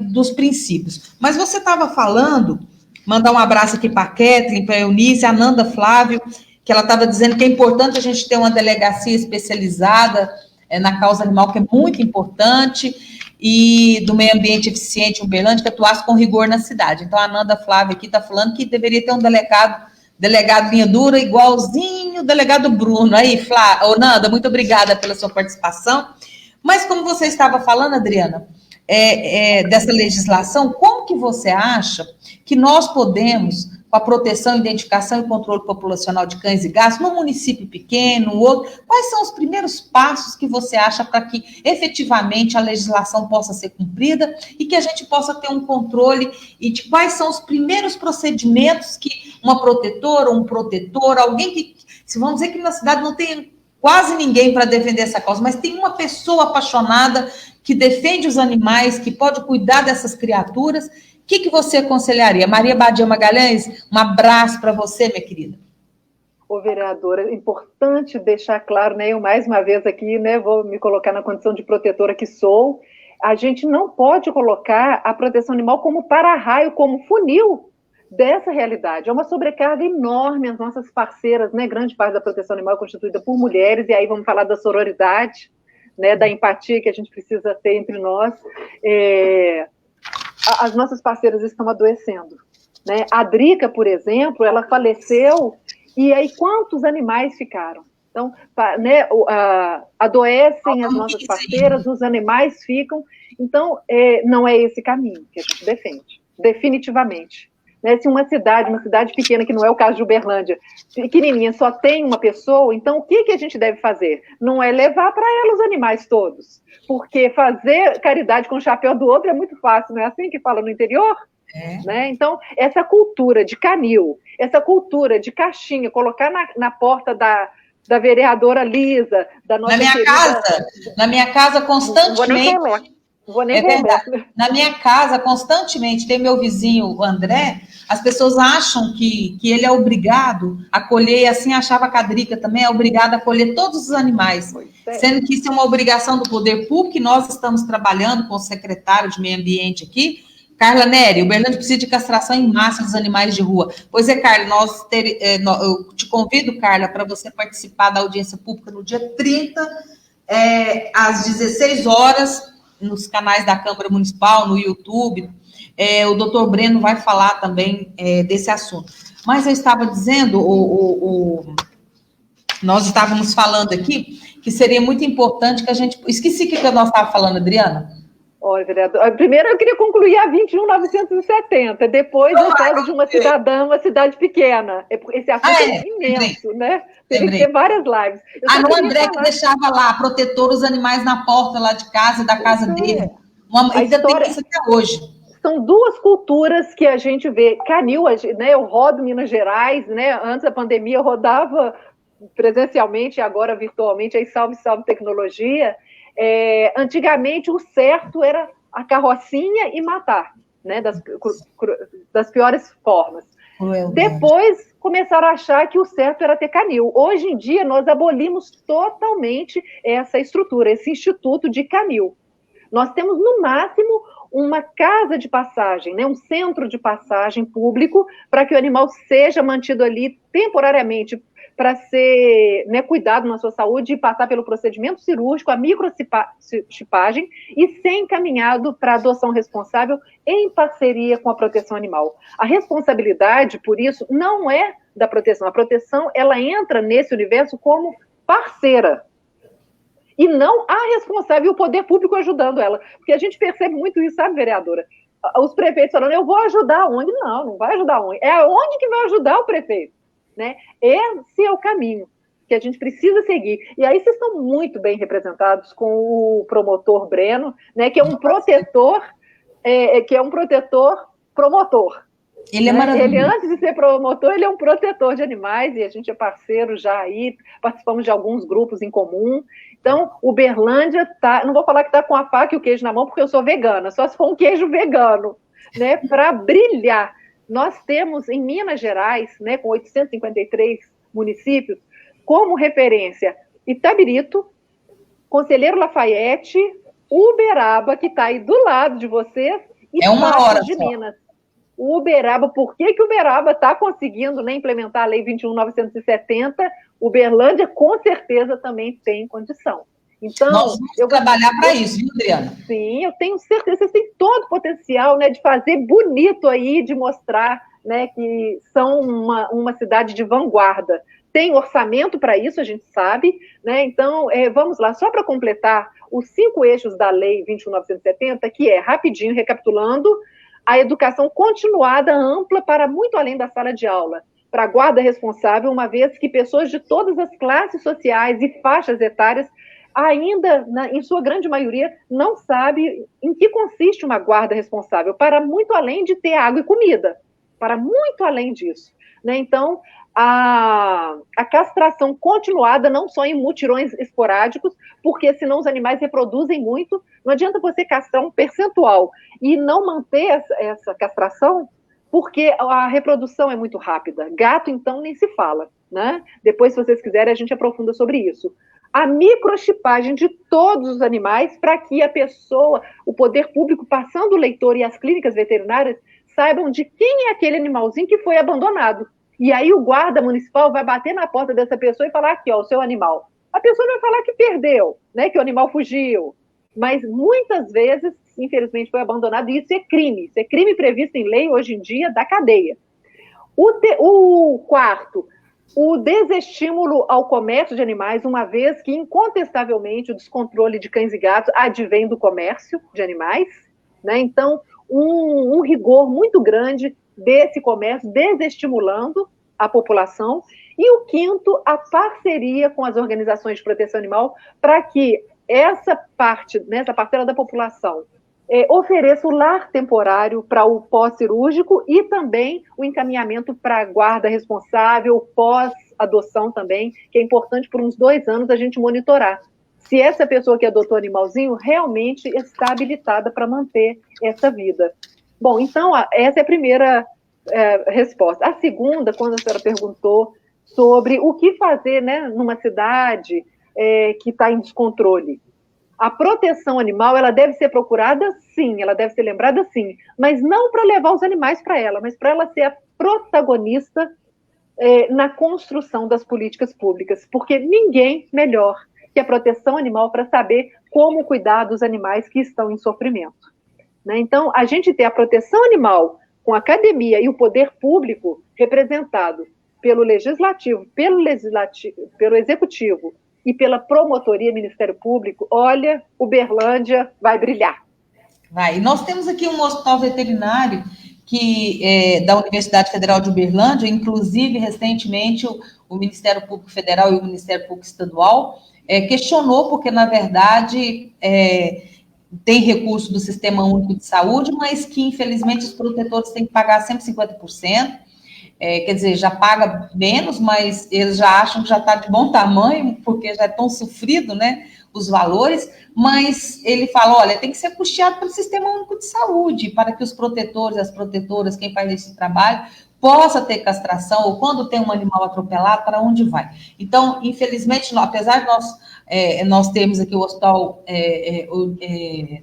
dos princípios. Mas você estava falando, mandar um abraço aqui para a Kathleen, para a Eunice, a Nanda Flávio, que ela estava dizendo que é importante a gente ter uma delegacia especializada na causa animal, que é muito importante, e do meio ambiente eficiente em Uberlândia, que atuasse com rigor na cidade. Então, a Nanda Flávia aqui está falando que deveria ter um delegado linha dura, igualzinho o delegado Bruno. Aí, Nanda, muito obrigada pela sua participação. Mas, como você estava falando, Adriana, dessa legislação, como que você acha que nós podemos, com a proteção, identificação e controle populacional de cães e gatos, num município pequeno, outro, quais são os primeiros passos que você acha para que efetivamente a legislação possa ser cumprida e que a gente possa ter um controle, e de quais são os primeiros procedimentos que uma protetora, um protetor, alguém que, se vamos dizer que na cidade não tem quase ninguém para defender essa causa, mas tem uma pessoa apaixonada que defende os animais, que pode cuidar dessas criaturas. O que você aconselharia? Maria Badia Magalhães, um abraço para você, minha querida. Vereadora, é importante deixar claro, né, eu mais uma vez aqui, né, vou me colocar na condição de protetora que sou, a gente não pode colocar a proteção animal como para-raio, como funil dessa realidade. É uma sobrecarga enorme, as nossas parceiras, né, grande parte da proteção animal é constituída por mulheres, e aí vamos falar da sororidade, né, da empatia que a gente precisa ter entre nós, as nossas parceiras estão adoecendo, né? A Drica, por exemplo, ela faleceu, e aí quantos animais ficaram? Então, né, adoecem as nossas parceiras, os animais ficam. Então, não é esse caminho que a gente defende, definitivamente. Né, se uma cidade pequena, que não é o caso de Uberlândia, pequenininha, só tem uma pessoa, então o que a gente deve fazer? Não é levar para ela os animais todos, porque fazer caridade com o chapéu do outro é muito fácil, não é assim que fala no interior? Né? Então, essa cultura de canil, essa cultura de caixinha, colocar na porta da vereadora Lisa, da nossa Na minha casa, constantemente... Vou nem Na minha casa, constantemente, tem meu vizinho, o André, as pessoas acham que ele é obrigado a colher, e assim achava que a Drica também é obrigada a colher todos os animais, sendo que isso é uma obrigação do poder público, e nós estamos trabalhando com o secretário de Meio Ambiente aqui, Carla Neri, Uberlândia precisa de castração em massa dos animais de rua. Pois é, Carla, eu te convido, Carla, para você participar da audiência pública no dia 30, às 16 horas, nos canais da Câmara Municipal, no YouTube. O doutor Breno vai falar também desse assunto. Mas eu estava dizendo, nós estávamos falando aqui, que seria muito importante que a gente... Esqueci o que nós estávamos falando, Adriana. Olha, vereador, primeiro eu queria concluir a 21.970, depois o caso de uma cidadã, uma cidade pequena. Esse assunto é imenso, né? Teria que ter várias lives. No André, que deixava lá, protetor, os animais na porta lá de casa, da casa dele. Ainda tem isso até hoje. São duas culturas que a gente vê. Canil, né? Eu rodo Minas Gerais, né? Antes da pandemia eu rodava presencialmente, agora virtualmente, aí salve tecnologia. Antigamente o certo era a carrocinha e matar, né, das piores formas. Depois começaram a achar que o certo era ter canil. Hoje em dia nós abolimos totalmente essa estrutura, esse instituto de canil. Nós temos no máximo uma casa de passagem, né, um centro de passagem público para que o animal seja mantido ali temporariamente para ser, né, cuidado na sua saúde e passar pelo procedimento cirúrgico, a microchipagem, e ser encaminhado para adoção responsável em parceria com a proteção animal. A responsabilidade, por isso, não é da proteção. A proteção, ela entra nesse universo como parceira. E não a responsável e o poder público ajudando ela. Porque a gente percebe muito isso, sabe, vereadora? Os prefeitos falando, eu vou ajudar a ONG. Não vai ajudar a ONG. É a ONG que vai ajudar o prefeito. Né? Esse é o caminho que a gente precisa seguir. E aí vocês estão muito bem representados com o promotor Breno, né, que é um protetor, promotor. Ele é maravilhoso. Ele, antes de ser promotor, ele é um protetor de animais, e a gente é parceiro já aí, participamos de alguns grupos em comum. Então, Uberlândia não vou falar que está com a faca e o queijo na mão, porque eu sou vegana, só se for um queijo vegano, né, para brilhar. Nós temos em Minas Gerais, né, com 853 municípios, como referência Itabirito, Conselheiro Lafayette, Uberaba, que está aí do lado de vocês, e Patos de Minas. Uberaba, por que Uberaba está conseguindo, né, implementar a Lei 21.970? Uberlândia, com certeza, também tem condição. Então, nós vamos trabalhar para isso, viu, Adriana? Sim, eu tenho certeza, vocês têm todo o potencial, né, de fazer bonito aí, de mostrar, né, que são uma cidade de vanguarda. Tem orçamento para isso, a gente sabe, né? Então, vamos lá, só para completar os 5 eixos da Lei 21.970, que é, rapidinho, recapitulando, a educação continuada ampla para muito além da sala de aula, para a guarda responsável, uma vez que pessoas de todas as classes sociais e faixas etárias ainda, em sua grande maioria, não sabe em que consiste uma guarda responsável, para muito além de ter água e comida, para muito além disso. Né? Então, a castração continuada, não só em mutirões esporádicos, porque senão os animais reproduzem muito, não adianta você castrar um percentual e não manter essa castração, porque a reprodução é muito rápida. Gato, então, nem se fala. Né? Depois, se vocês quiserem, a gente aprofunda sobre isso. A microchipagem de todos os animais para que a pessoa, o poder público, passando o leitor e as clínicas veterinárias, saibam de quem é aquele animalzinho que foi abandonado. E aí o guarda municipal vai bater na porta dessa pessoa e falar, aqui, ó, o seu animal. A pessoa vai falar que perdeu, né, que o animal fugiu. Mas muitas vezes infelizmente foi abandonado, e isso é crime previsto em lei hoje em dia da cadeia. O quarto, o desestímulo ao comércio de animais, uma vez que, incontestavelmente, o descontrole de cães e gatos advém do comércio de animais, né? Então, um rigor muito grande desse comércio, desestimulando a população. E o quinto, a parceria com as organizações de proteção animal para que essa parcela da população ofereça o lar temporário para o pós-cirúrgico e também o encaminhamento para a guarda responsável, pós-adoção também, que é importante por uns 2 anos a gente monitorar se essa pessoa que adotou o animalzinho realmente está habilitada para manter essa vida. Bom, então, essa é a primeira resposta. A segunda, quando a senhora perguntou sobre o que fazer, né, numa cidade que está em descontrole. A proteção animal, ela deve ser procurada, sim, ela deve ser lembrada, sim, mas não para levar os animais para ela, mas para ela ser a protagonista na construção das políticas públicas, porque ninguém melhor que a proteção animal para saber como cuidar dos animais que estão em sofrimento. Né? Então, a gente ter a proteção animal com a academia e o poder público representado pelo legislativo, pelo executivo e pela promotoria Ministério Público, olha, Uberlândia vai brilhar. Vai. E nós temos aqui um hospital veterinário da Universidade Federal de Uberlândia, inclusive, recentemente, o Ministério Público Federal e o Ministério Público Estadual questionou, porque, na verdade, tem recurso do Sistema Único de Saúde, mas que, infelizmente, os protetores têm que pagar sempre 50%. Quer dizer, já paga menos, mas eles já acham que já está de bom tamanho, porque já é tão sofrido, né, os valores, mas ele fala, olha, tem que ser custeado pelo Sistema Único de Saúde, para que os protetores, as protetoras, quem faz esse trabalho, possa ter castração, ou quando tem um animal atropelado, para onde vai. Então, infelizmente, apesar de nós termos aqui o hospital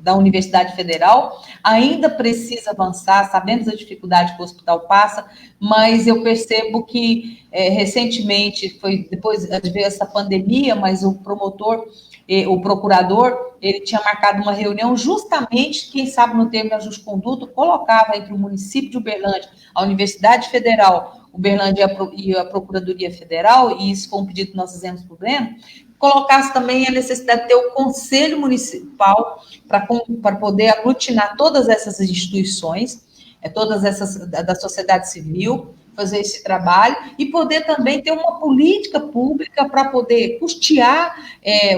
da Universidade Federal, ainda precisa avançar, sabemos a dificuldade que o hospital passa, mas eu percebo que recentemente, foi depois veio essa pandemia, mas o procurador, ele tinha marcado uma reunião justamente, quem sabe no termo de ajuste de conduta, colocava entre o município de Uberlândia, a Universidade Federal, Uberlândia e a Procuradoria Federal, e isso foi um pedido que nós fizemos para o Breno, colocasse também a necessidade de ter o Conselho Municipal para poder aglutinar todas essas instituições, todas essas da sociedade civil, fazer esse trabalho e poder também ter uma política pública para poder custear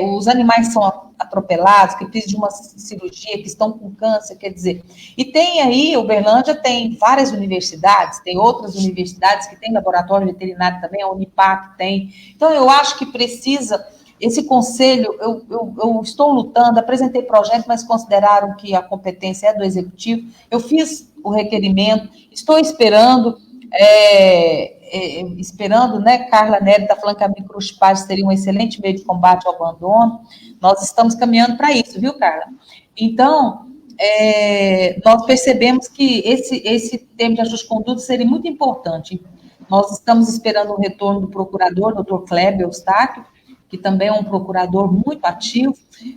os animais que são atropelados, que precisam de uma cirurgia, que estão com câncer, quer dizer. E tem aí, Uberlândia tem várias universidades, tem outras universidades que têm laboratório veterinário também, a Unipac tem. Então, eu acho que precisa. Esse conselho, eu estou lutando, apresentei projeto, mas consideraram que a competência é do executivo. Eu fiz o requerimento, estou esperando, né? Carla Nery está falando que a microchipagem seria um excelente meio de combate ao abandono. Nós estamos caminhando para isso, viu, Carla? Então, nós percebemos que esse termo de ajuste de conduta seria muito importante. Nós estamos esperando o retorno do procurador, doutor Kleber Eustáquio, que também é um procurador muito ativo,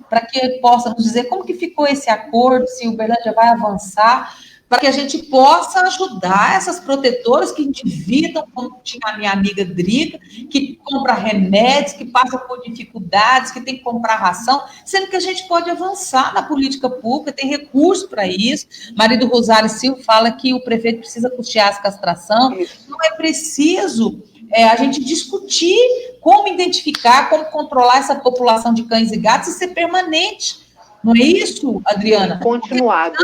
para que ele possa nos dizer como que ficou esse acordo, se o Uberlândia vai avançar, para que a gente possa ajudar essas protetoras que endividam, como tinha a minha amiga Drica, que compra remédios, que passa por dificuldades, que tem que comprar ração, sendo que a gente pode avançar na política pública, tem recurso para isso. Marido Rosário Silva fala que o prefeito precisa custear as castração, não é preciso a gente discutir como identificar, como controlar essa população de cães e gatos e ser permanente. Não é isso, Adriana? Continuado.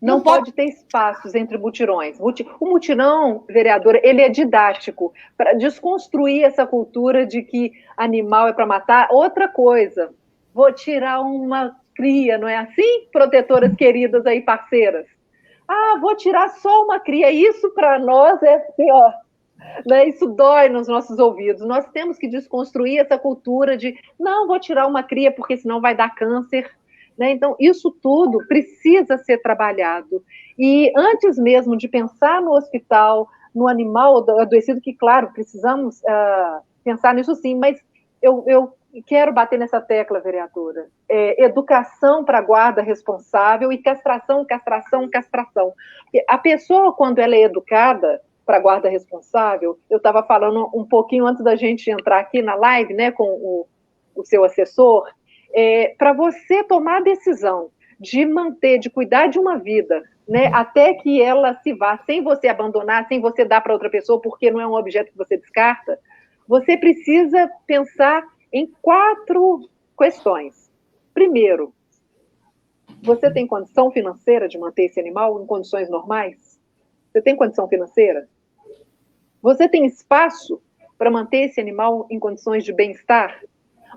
Não pode ter espaços entre mutirões. O mutirão, vereadora, ele é didático para desconstruir essa cultura de que animal é para matar. Outra coisa, vou tirar uma cria, não é assim, protetoras queridas aí, parceiras? Vou tirar só uma cria. Isso para nós é pior. Né? Isso dói nos nossos ouvidos. Nós temos que desconstruir essa cultura de não, vou tirar uma cria porque senão vai dar câncer. Né? Então, isso tudo precisa ser trabalhado. E antes mesmo de pensar no hospital, no animal adoecido, que, claro, precisamos pensar nisso sim, mas eu quero bater nessa tecla, vereadora. Educação para guarda responsável e castração. Porque a pessoa, quando ela é educada para guarda responsável, eu estava falando um pouquinho antes da gente entrar aqui na live, né, com o seu assessor, para você tomar a decisão de manter, de cuidar de uma vida, né, até que ela se vá, sem você abandonar, sem você dar para outra pessoa, porque não é um objeto que você descarta, você precisa pensar em 4 questões. Primeiro, você tem condição financeira de manter esse animal em condições normais? Você tem condição financeira? Você tem espaço para manter esse animal em condições de bem-estar?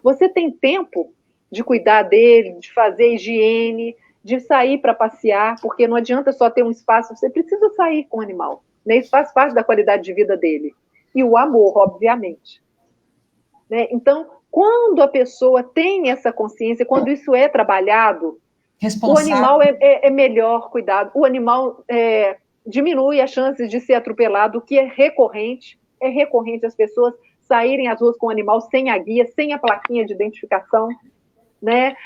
Você tem tempo de cuidar dele, de fazer higiene, de sair para passear, porque não adianta só ter um espaço, você precisa sair com o animal, né? Isso faz parte da qualidade de vida dele. E o amor, obviamente. Né? Então, quando a pessoa tem essa consciência, quando isso é trabalhado, o animal é melhor cuidado. O animal diminui as chances de ser atropelado, o que é recorrente as pessoas saírem às ruas com o animal sem a guia, sem a plaquinha de identificação. Né?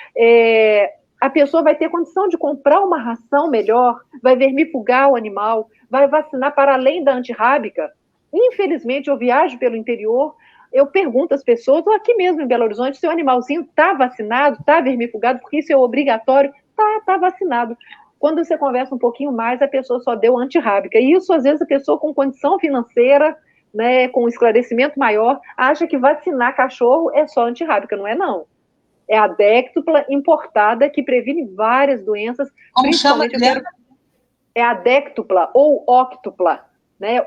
A pessoa vai ter condição de comprar uma ração melhor, vai vermifugar o animal, vai vacinar para além da antirrábica. Infelizmente, eu viajo pelo interior, eu pergunto às pessoas, ou aqui mesmo em Belo Horizonte, seu animalzinho está vacinado, está vermifugado, porque isso é obrigatório, está vacinado. Quando você conversa um pouquinho mais, a pessoa só deu antirrábica. E isso, às vezes, a pessoa com condição financeira, né, com esclarecimento maior, acha que vacinar cachorro é só antirrábica. Não é, não. É a déctupla importada que previne várias doenças. Como chama? É a déctupla ou óctupla. Né,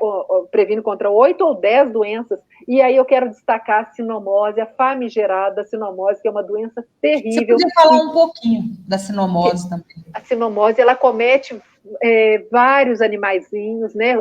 previne contra 8 ou 10 doenças. E aí eu quero destacar a sinomose, a famigerada sinomose, que é uma doença terrível. Você podia falar um pouquinho da sinomose também? A sinomose, ela comete vários animaizinhos, né,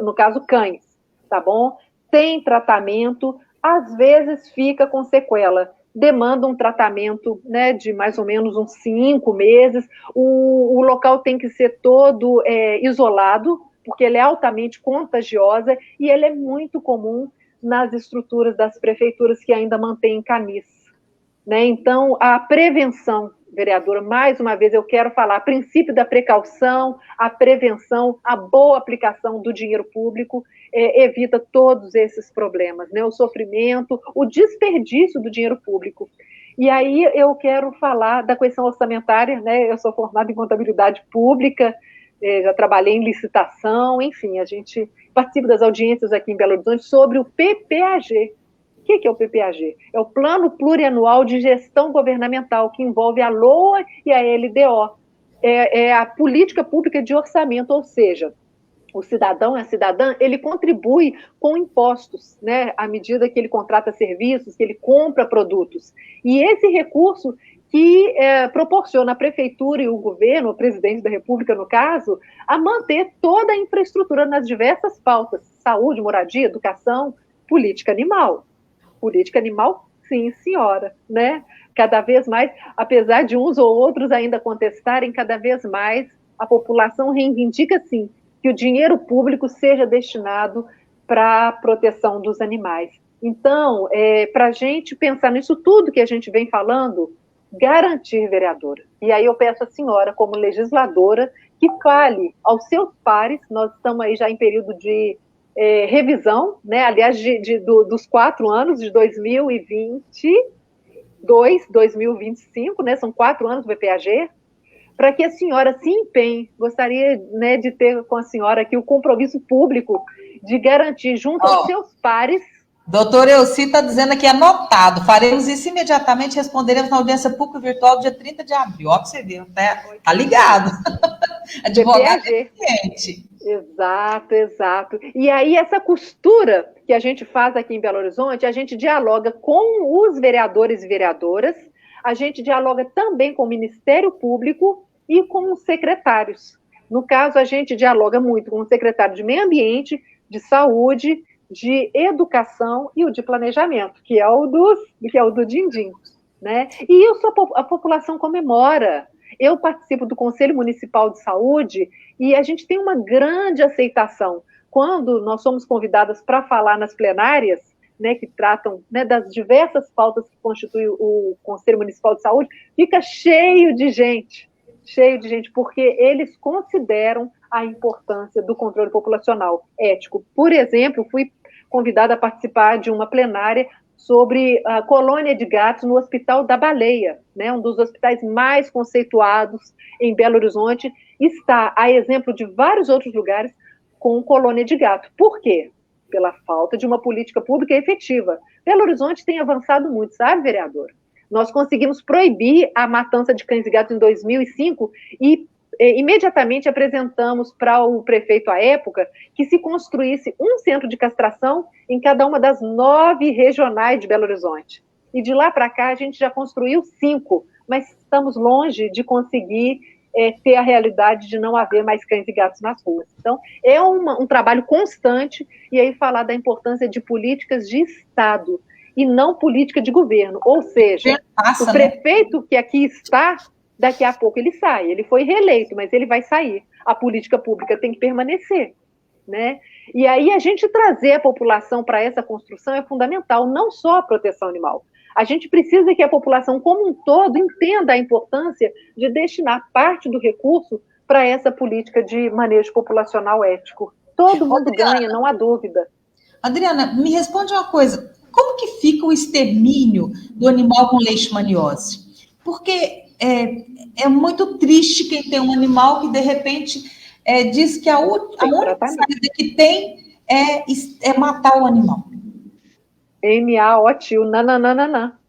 no caso cães, tá bom? Tem tratamento, às vezes fica com sequela. Demanda um tratamento, né, de mais ou menos uns 5 meses. O local tem que ser todo isolado, porque ela é altamente contagiosa e ela é muito comum nas estruturas das prefeituras que ainda mantêm canis. Né? Então, a prevenção, vereadora, mais uma vez eu quero falar, princípio da precaução, a prevenção, a boa aplicação do dinheiro público evita todos esses problemas, né? O sofrimento, o desperdício do dinheiro público. E aí eu quero falar da questão orçamentária, né? Eu sou formada em contabilidade pública, já trabalhei em licitação, enfim, a gente participa das audiências aqui em Belo Horizonte sobre o PPAG. O que é o PPAG? É o Plano Plurianual de Gestão Governamental, que envolve a LOA e a LDO. É a política pública de orçamento, ou seja, o cidadão e a cidadã, ele contribui com impostos, né, à medida que ele contrata serviços, que ele compra produtos. E esse recurso que proporciona a prefeitura e o governo, o presidente da República, no caso, a manter toda a infraestrutura nas diversas pautas: saúde, moradia, educação, política animal. Política animal, sim, senhora, né? Cada vez mais, apesar de uns ou outros ainda contestarem, cada vez mais a população reivindica, sim, que o dinheiro público seja destinado para a proteção dos animais. Então, para a gente pensar nisso tudo que a gente vem falando, garantir, vereadora. E aí eu peço à senhora, como legisladora, que fale aos seus pares, nós estamos aí já em período de revisão, né? Aliás, dos 4 anos, de 2022, 2025, né? São 4 anos do BPAG, para que a senhora se empenhe. Gostaria, né, de ter com a senhora aqui o compromisso público de garantir junto aos seus pares. Doutora Elci está dizendo aqui, anotado, faremos isso imediatamente, responderemos na audiência pública virtual dia 30 de abril. Ó, para você ver, tá ligado. Advogado eficiente. Exato. E aí, essa costura que a gente faz aqui em Belo Horizonte, a gente dialoga com os vereadores e vereadoras, a gente dialoga também com o Ministério Público e com os secretários. No caso, a gente dialoga muito com o secretário de Meio Ambiente, de Saúde, de Educação e o de Planejamento, que é o do Dindim, né? E isso a população comemora. Eu participo do Conselho Municipal de Saúde e a gente tem uma grande aceitação. Quando nós somos convidadas para falar nas plenárias, né, que tratam, né, das diversas pautas que constituem o Conselho Municipal de Saúde, fica cheio de gente, porque eles consideram a importância do controle populacional ético. Por exemplo, fui convidada a participar de uma plenária sobre a colônia de gatos no Hospital da Baleia, né, um dos hospitais mais conceituados em Belo Horizonte, está, a exemplo de vários outros lugares, com colônia de gato. Por quê? Pela falta de uma política pública efetiva. Belo Horizonte tem avançado muito, sabe, vereador? Nós conseguimos proibir a matança de cães e gatos em 2005 e imediatamente apresentamos para o prefeito à época que se construísse um centro de castração em cada uma das 9 regionais de Belo Horizonte. E de lá para cá a gente já construiu 5, mas estamos longe de conseguir ter a realidade de não haver mais cães e gatos nas ruas. Então, é um trabalho constante, e aí falar da importância de políticas de Estado e não política de governo. Ou seja, o prefeito que aqui está, daqui a pouco ele sai. Ele foi reeleito, mas ele vai sair. A política pública tem que permanecer, né? E aí a gente trazer a população para essa construção é fundamental, não só a proteção animal. A gente precisa que a população como um todo entenda a importância de destinar parte do recurso para essa política de manejo populacional ético. Todo mundo ganha, não há dúvida. Adriana, me responde uma coisa. Como que fica o extermínio do animal com leishmaniose? Porque é muito triste quem tem um animal que, de repente, diz que a única saída que tem é matar o animal. MAOTIL, nananana.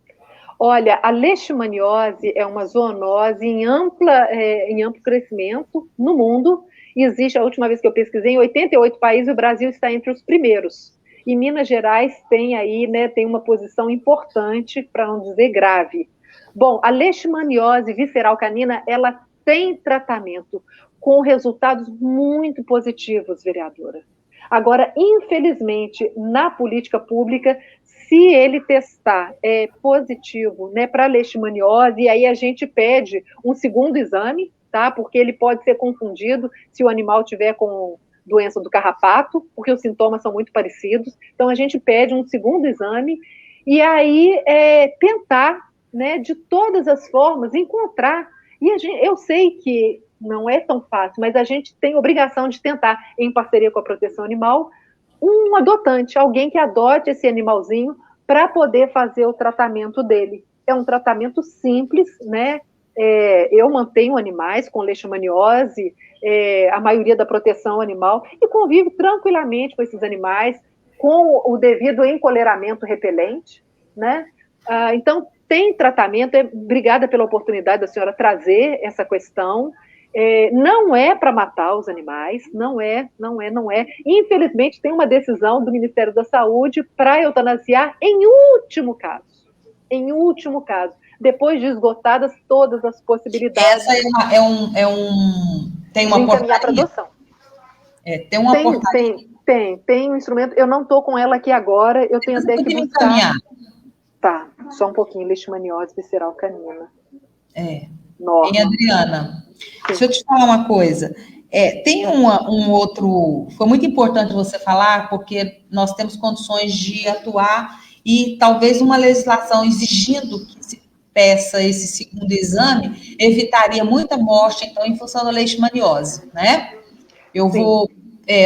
Olha, a leishmaniose é uma zoonose em amplo crescimento no mundo. Existe, a última vez que eu pesquisei, em 88 países, o Brasil está entre os primeiros. E Minas Gerais tem aí, né, tem uma posição importante, para não dizer grave. Bom, a leishmaniose visceral canina, ela tem tratamento com resultados muito positivos, vereadora. Agora, infelizmente, na política pública, se ele testar positivo, né, para leishmaniose, e aí a gente pede um segundo exame, tá? Porque ele pode ser confundido se o animal tiver com doença do carrapato, porque os sintomas são muito parecidos. Então, a gente pede um segundo exame e aí tentar, né, de todas as formas, encontrar. E eu sei que não é tão fácil, mas a gente tem obrigação de tentar, em parceria com a proteção animal, um adotante, alguém que adote esse animalzinho para poder fazer o tratamento dele. É um tratamento simples, né? Eu mantenho animais com leishmaniose, a maioria da proteção animal, e convivo tranquilamente com esses animais, com o devido encoleiramento repelente, né? Então, tem tratamento. Obrigada pela oportunidade da senhora trazer essa questão. Não é para matar os animais, não é. Infelizmente, tem uma decisão do Ministério da Saúde para eutanasiar em último caso, depois de esgotadas todas as possibilidades. Essa tem uma portaria? Tem uma portaria? Tem um instrumento, eu não estou com ela aqui agora, eu tenho até que buscar. Encaminhar. Tá, só um pouquinho, leishmaniose visceral canina. Norma. E Adriana, deixa eu te falar uma coisa. Tem um outro... Foi muito importante você falar, porque nós temos condições de atuar e talvez uma legislação exigindo que se peça esse segundo exame evitaria muita morte, então, em função da leishmaniose, né?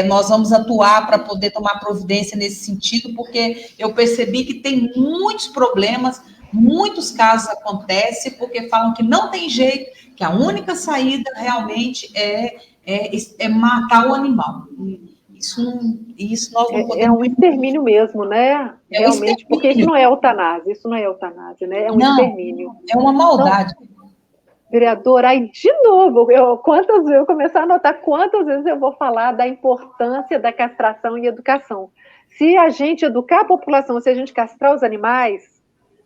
Nós vamos atuar para poder tomar providência nesse sentido, porque eu percebi que tem muitos problemas, muitos casos acontecem, porque falam que não tem jeito, que a única saída realmente é matar o animal. Isso nós não podemos... É um extermínio mesmo, né? Realmente, porque isso não é eutanásia, né? É um extermínio. É uma maldade. Então, vereadora, aí de novo, eu começar a anotar quantas vezes eu vou falar da importância da castração e educação. Se a gente educar a população, se a gente castrar os animais,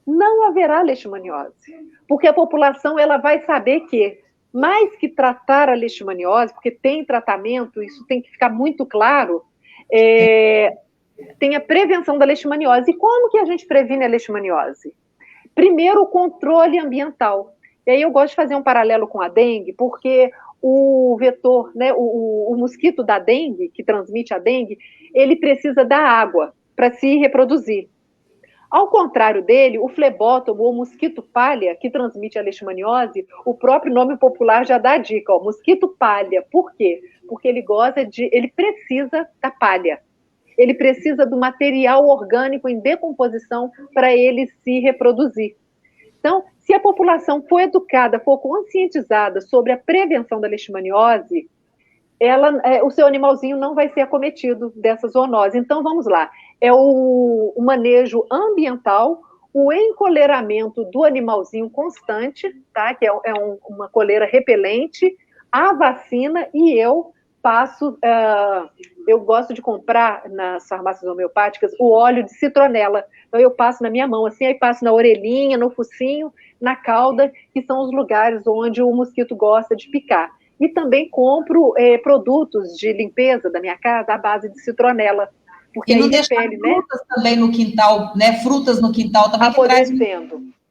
não haverá leishmaniose, porque a população ela vai saber que, mais que tratar a leishmaniose, porque tem tratamento, isso tem que ficar muito claro, tem a prevenção da leishmaniose. E como que a gente previne a leishmaniose? Primeiro, o controle ambiental. E aí eu gosto de fazer um paralelo com a dengue, porque o vetor, né, o mosquito da dengue, que transmite a dengue, ele precisa da água para se reproduzir. Ao contrário dele, o flebótomo ou mosquito palha, que transmite a leishmaniose, o próprio nome popular já dá a dica, ó, mosquito palha. Por quê? Porque ele precisa da palha. Ele precisa do material orgânico em decomposição para ele se reproduzir. Então, se a população for educada, for conscientizada sobre a prevenção da leishmaniose, o seu animalzinho não vai ser acometido dessa zoonose. Então, vamos lá. É o manejo ambiental, o encoleiramento do animalzinho constante, tá? Que é uma coleira repelente, a vacina, e eu passo... eu gosto de comprar nas farmácias homeopáticas o óleo de citronela. Então, eu passo na minha mão, assim, aí passo na orelhinha, no focinho, na cauda, que são os lugares onde o mosquito gosta de picar. E também compro produtos de limpeza da minha casa à base de citronela. Porque e não aí deixar repele, frutas também no quintal, né? Frutas no quintal também.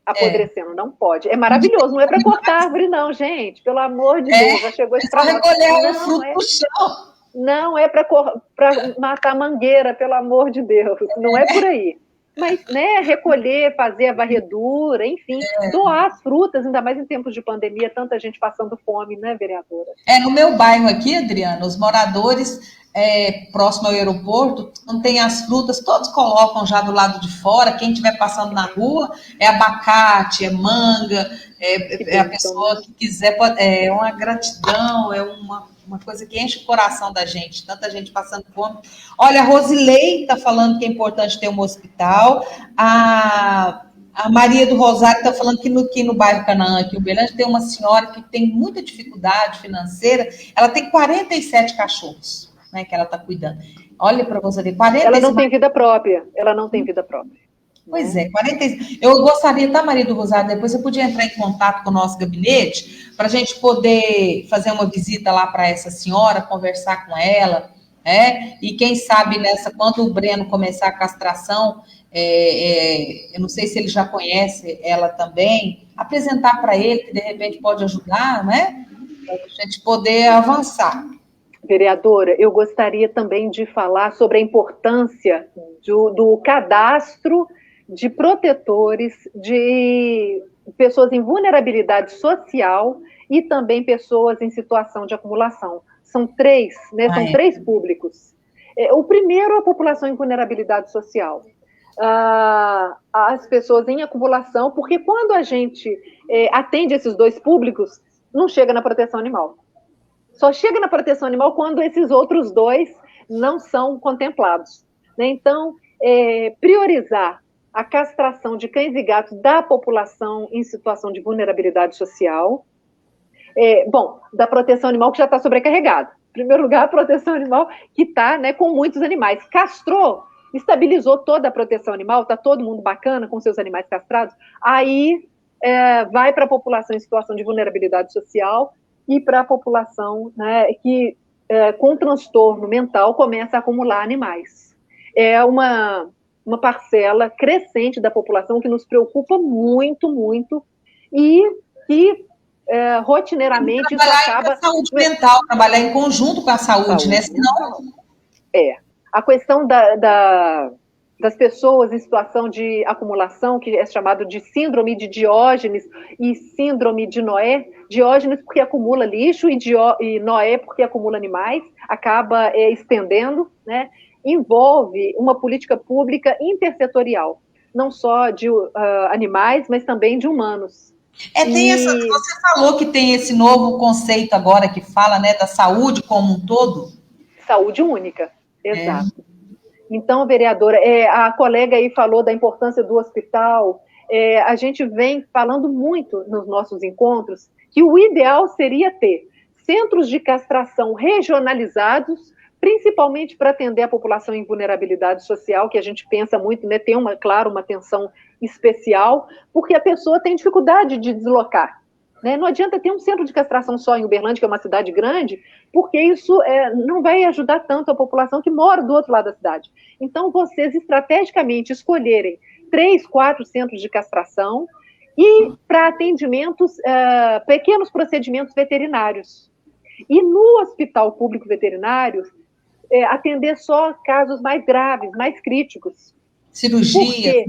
Apodrecendo, não pode. É maravilhoso, não é para cortar árvore, não, gente. Pelo amor de Deus, já chegou esse trabalho. Recolher o fruto do chão. Não é para matar mangueira, pelo amor de Deus. Não é por aí. Mas, né, recolher, fazer a varredura, enfim, doar as frutas, ainda mais em tempos de pandemia, tanta gente passando fome, né, vereadora? No meu bairro aqui, Adriana, os moradores próximo ao aeroporto, não tem as frutas, todos colocam já do lado de fora, quem estiver passando na rua, é abacate, é manga, é a pessoa que quiser, é uma gratidão, é uma coisa que enche o coração da gente, tanta gente passando fome. Olha, a Rosilei está falando que é importante ter um hospital, a Maria do Rosário está falando que no bairro Canaã, aqui em Uberlândia, tem uma senhora que tem muita dificuldade financeira, ela tem 47 cachorros, né, que ela está cuidando. Olha para você ver, 47... Ela não tem vida própria, Pois é, 40. Eu gostaria, tá, Maria do Rosário, depois você podia entrar em contato com o nosso gabinete para a gente poder fazer uma visita lá para essa senhora, conversar com ela, e quem sabe quando o Breno começar a castração, eu não sei se ele já conhece ela também, apresentar para ele, que de repente pode ajudar, né? Para a gente poder avançar. Vereadora, eu gostaria também de falar sobre a importância do cadastro de protetores de pessoas em vulnerabilidade social e também pessoas em situação de acumulação. São três, né? São três públicos. O primeiro, a população em vulnerabilidade social. As pessoas em acumulação, porque quando a gente atende esses dois públicos, não chega na proteção animal. Só chega na proteção animal quando esses outros dois não são contemplados, né? Então, priorizar a castração de cães e gatos da população em situação de vulnerabilidade social. Da proteção animal que já está sobrecarregada. Em primeiro lugar, a proteção animal que está, né, com muitos animais. Castrou, estabilizou toda a proteção animal, está todo mundo bacana com seus animais castrados, aí vai para a população em situação de vulnerabilidade social e para a população, né, que com transtorno mental começa a acumular animais. É uma parcela crescente da população que nos preocupa muito, muito, e que rotineiramente isso acaba... A saúde mental, trabalhar em conjunto com a saúde, né? Senão... A questão das pessoas em situação de acumulação, que é chamado de síndrome de Diógenes e síndrome de Noé. Diógenes porque acumula lixo e Noé porque acumula animais, acaba estendendo, né? Envolve uma política pública intersetorial, não só de animais, mas também de humanos. Você falou que tem esse novo conceito agora que fala, né, da saúde como um todo? Saúde única, exato. Então, vereadora, a colega aí falou da importância do hospital, a gente vem falando muito nos nossos encontros que o ideal seria ter centros de castração regionalizados, principalmente para atender a população em vulnerabilidade social, que a gente pensa muito, né, tem uma atenção especial, porque a pessoa tem dificuldade de deslocar. Né? Não adianta ter um centro de castração só em Uberlândia, que é uma cidade grande, porque isso não vai ajudar tanto a população que mora do outro lado da cidade. Então, vocês estrategicamente escolherem 3, 4 centros de castração e para atendimentos, pequenos procedimentos veterinários. E no hospital público veterinário, atender só casos mais graves, mais críticos. Cirurgias,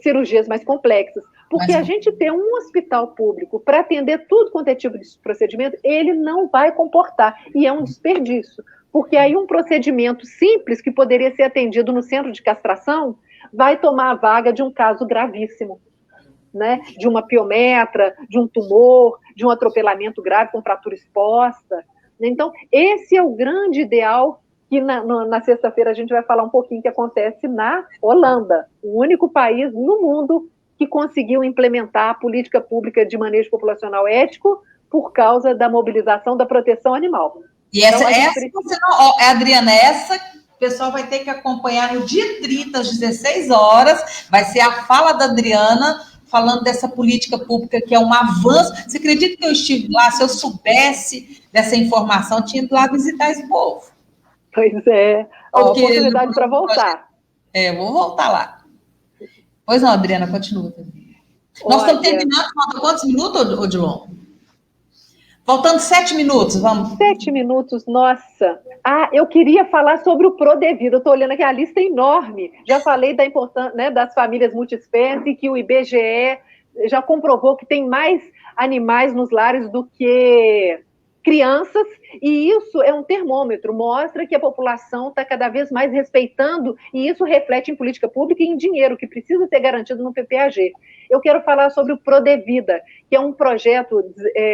cirurgias mais complexas. Porque a gente ter um hospital público para atender tudo quanto é tipo de procedimento, ele não vai comportar. E é um desperdício. Porque aí um procedimento simples, que poderia ser atendido no centro de castração, vai tomar a vaga de um caso gravíssimo, né? De uma piometra, de um tumor, de um atropelamento grave com fratura exposta. Então, esse é o grande ideal que na sexta-feira a gente vai falar um pouquinho que acontece na Holanda, o único país no mundo que conseguiu implementar a política pública de manejo populacional ético por causa da mobilização da proteção animal. E Adriana, essa o pessoal vai ter que acompanhar no dia 30, às 16 horas, vai ser a fala da Adriana, falando dessa política pública que é um avanço. Você acredita que eu estive lá? Se eu soubesse dessa informação, eu tinha ido lá visitar esse povo. Pois é, a oportunidade para voltar. Vou voltar lá. Pois não, Adriana, continua. Nós estamos terminando, faltam quantos minutos, Odilon? Faltando 7 minutos, vamos. 7 minutos, nossa. Eu queria falar sobre o Prodevida. Eu estou olhando aqui, a lista é enorme. Já falei da importância, né, das famílias multiespécie, que o IBGE já comprovou que tem mais animais nos lares do que crianças, e isso é um termômetro, mostra que a população está cada vez mais respeitando, e isso reflete em política pública e em dinheiro, que precisa ser garantido no PPAG. Eu quero falar sobre o Prodevida, que é um projeto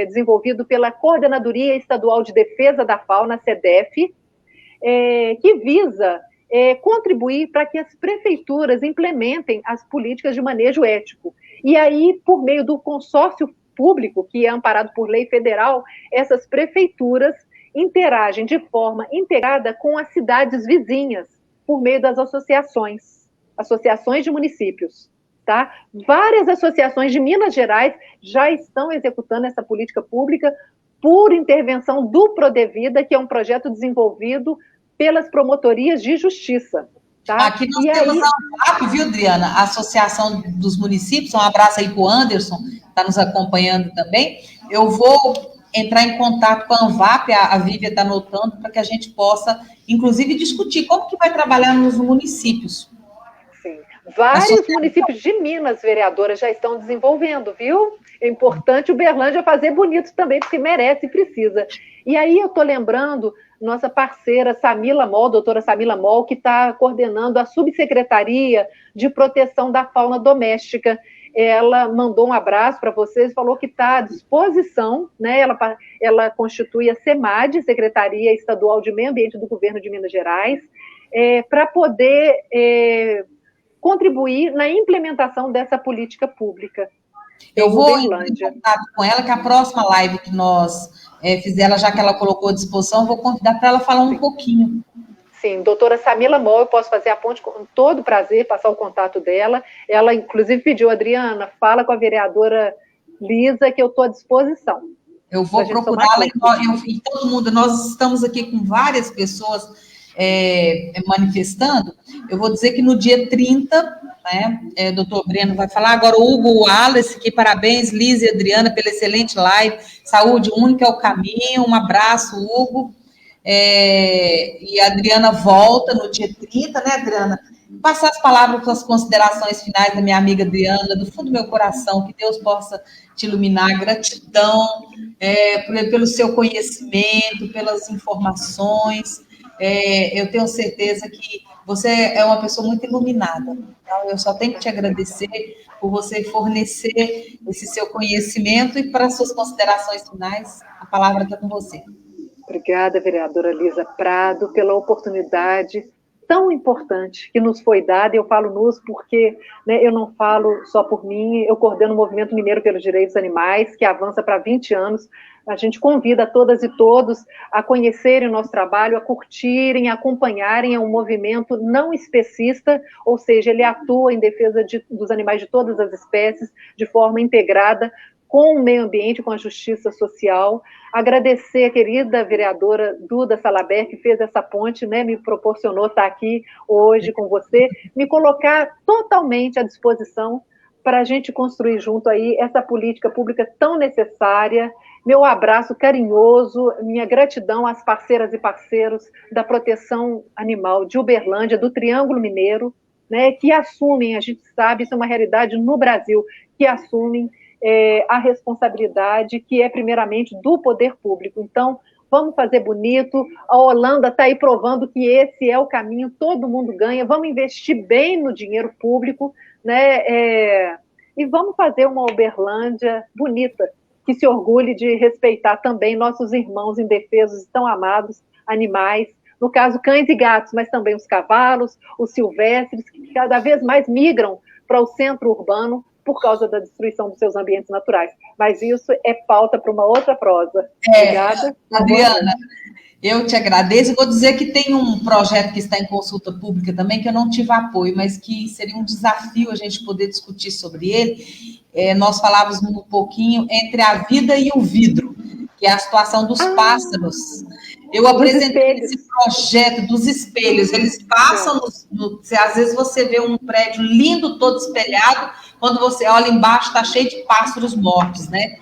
desenvolvido pela Coordenadoria Estadual de Defesa da Fauna, CEDEF, que visa contribuir para que as prefeituras implementem as políticas de manejo ético. E aí, por meio do consórcio público, que é amparado por lei federal, essas prefeituras interagem de forma integrada com as cidades vizinhas, por meio das associações de municípios. Tá? Várias associações de Minas Gerais já estão executando essa política pública por intervenção do Prodevida, que é um projeto desenvolvido pelas promotorias de justiça. Tá? Aqui nós temos a ANVAP, viu, Adriana? A Associação dos Municípios. Um abraço aí para o Anderson, que está nos acompanhando também. Eu vou entrar em contato com a ANVAP, a Vívia está anotando, para que a gente possa, inclusive, discutir como que vai trabalhar nos municípios. Sim. Vários municípios de Minas, vereadora, já estão desenvolvendo, viu? É importante o Uberlândia fazer bonito também, porque merece e precisa. E aí eu estou lembrando nossa parceira Samila Mol, doutora Samila Mol, que está coordenando a Subsecretaria de Proteção da Fauna Doméstica. Ela mandou um abraço para vocês e falou que está à disposição, né? Ela constitui a SEMAD, Secretaria Estadual de Meio Ambiente do Governo de Minas Gerais, para poder contribuir na implementação dessa política pública. Eu vou entrar em contato com ela, que a próxima live que nós fizermos, já que ela colocou à disposição, eu vou convidar para ela falar um pouquinho. Sim, doutora Samila Mol, eu posso fazer a ponte com todo prazer, passar o contato dela. Ela, inclusive, pediu, Adriana, fala com a vereadora Lisa, que eu estou à disposição. Eu vou procurá-la e todo mundo, nós estamos aqui com várias pessoas manifestando. Eu vou dizer que no dia 30, né, doutor Breno vai falar, agora o Hugo Wallace, que parabéns, Liz e Adriana, pela excelente live, saúde única é o caminho, um abraço, Hugo, e a Adriana volta no dia 30, né, Adriana? Passar as palavras, as considerações finais da minha amiga Adriana, do fundo do meu coração, que Deus possa te iluminar, gratidão pelo seu conhecimento, pelas informações. Eu tenho certeza que você é uma pessoa muito iluminada. Então, eu só tenho que te agradecer por você fornecer esse seu conhecimento e para as suas considerações finais, a palavra está com você. Obrigada, vereadora Lisa Prado, pela oportunidade tão importante que nos foi dada. Eu falo nos porque, né, eu não falo só por mim, eu coordeno o Movimento Mineiro pelos Direitos Animais, que avança para 20 anos. A gente convida todas e todos a conhecerem o nosso trabalho, a curtirem, a acompanharem. É um movimento não especista, ou seja, ele atua em defesa dos animais de todas as espécies, de forma integrada, com o meio ambiente, com a justiça social. Agradecer a querida vereadora Duda Salabert, que fez essa ponte, né, me proporcionou estar aqui hoje com você, me colocar totalmente à disposição para a gente construir junto aí essa política pública tão necessária. Meu abraço carinhoso, minha gratidão às parceiras e parceiros da proteção animal de Uberlândia, do Triângulo Mineiro, né, que assumem, a gente sabe, isso é uma realidade no Brasil, que assumem a responsabilidade que é primeiramente do poder público. Então, vamos fazer bonito, a Holanda está aí provando que esse é o caminho, todo mundo ganha, vamos investir bem no dinheiro público, né, e vamos fazer uma Uberlândia bonita, que se orgulhe de respeitar também nossos irmãos indefesos, tão amados, animais, no caso cães e gatos, mas também os cavalos, os silvestres, que cada vez mais migram para o centro urbano por causa da destruição dos seus ambientes naturais. Mas isso é pauta para uma outra prosa. Obrigada. Adriana, eu te agradeço. Vou dizer que tem um projeto que está em consulta pública também, que eu não tive apoio, mas que seria um desafio a gente poder discutir sobre ele. Nós falávamos um pouquinho entre a vida e o vidro, que é a situação dos pássaros. Eu apresentei esse projeto dos espelhos. Eles passam, às vezes você vê um prédio lindo, todo espelhado, quando você olha embaixo, está cheio de pássaros mortos, né?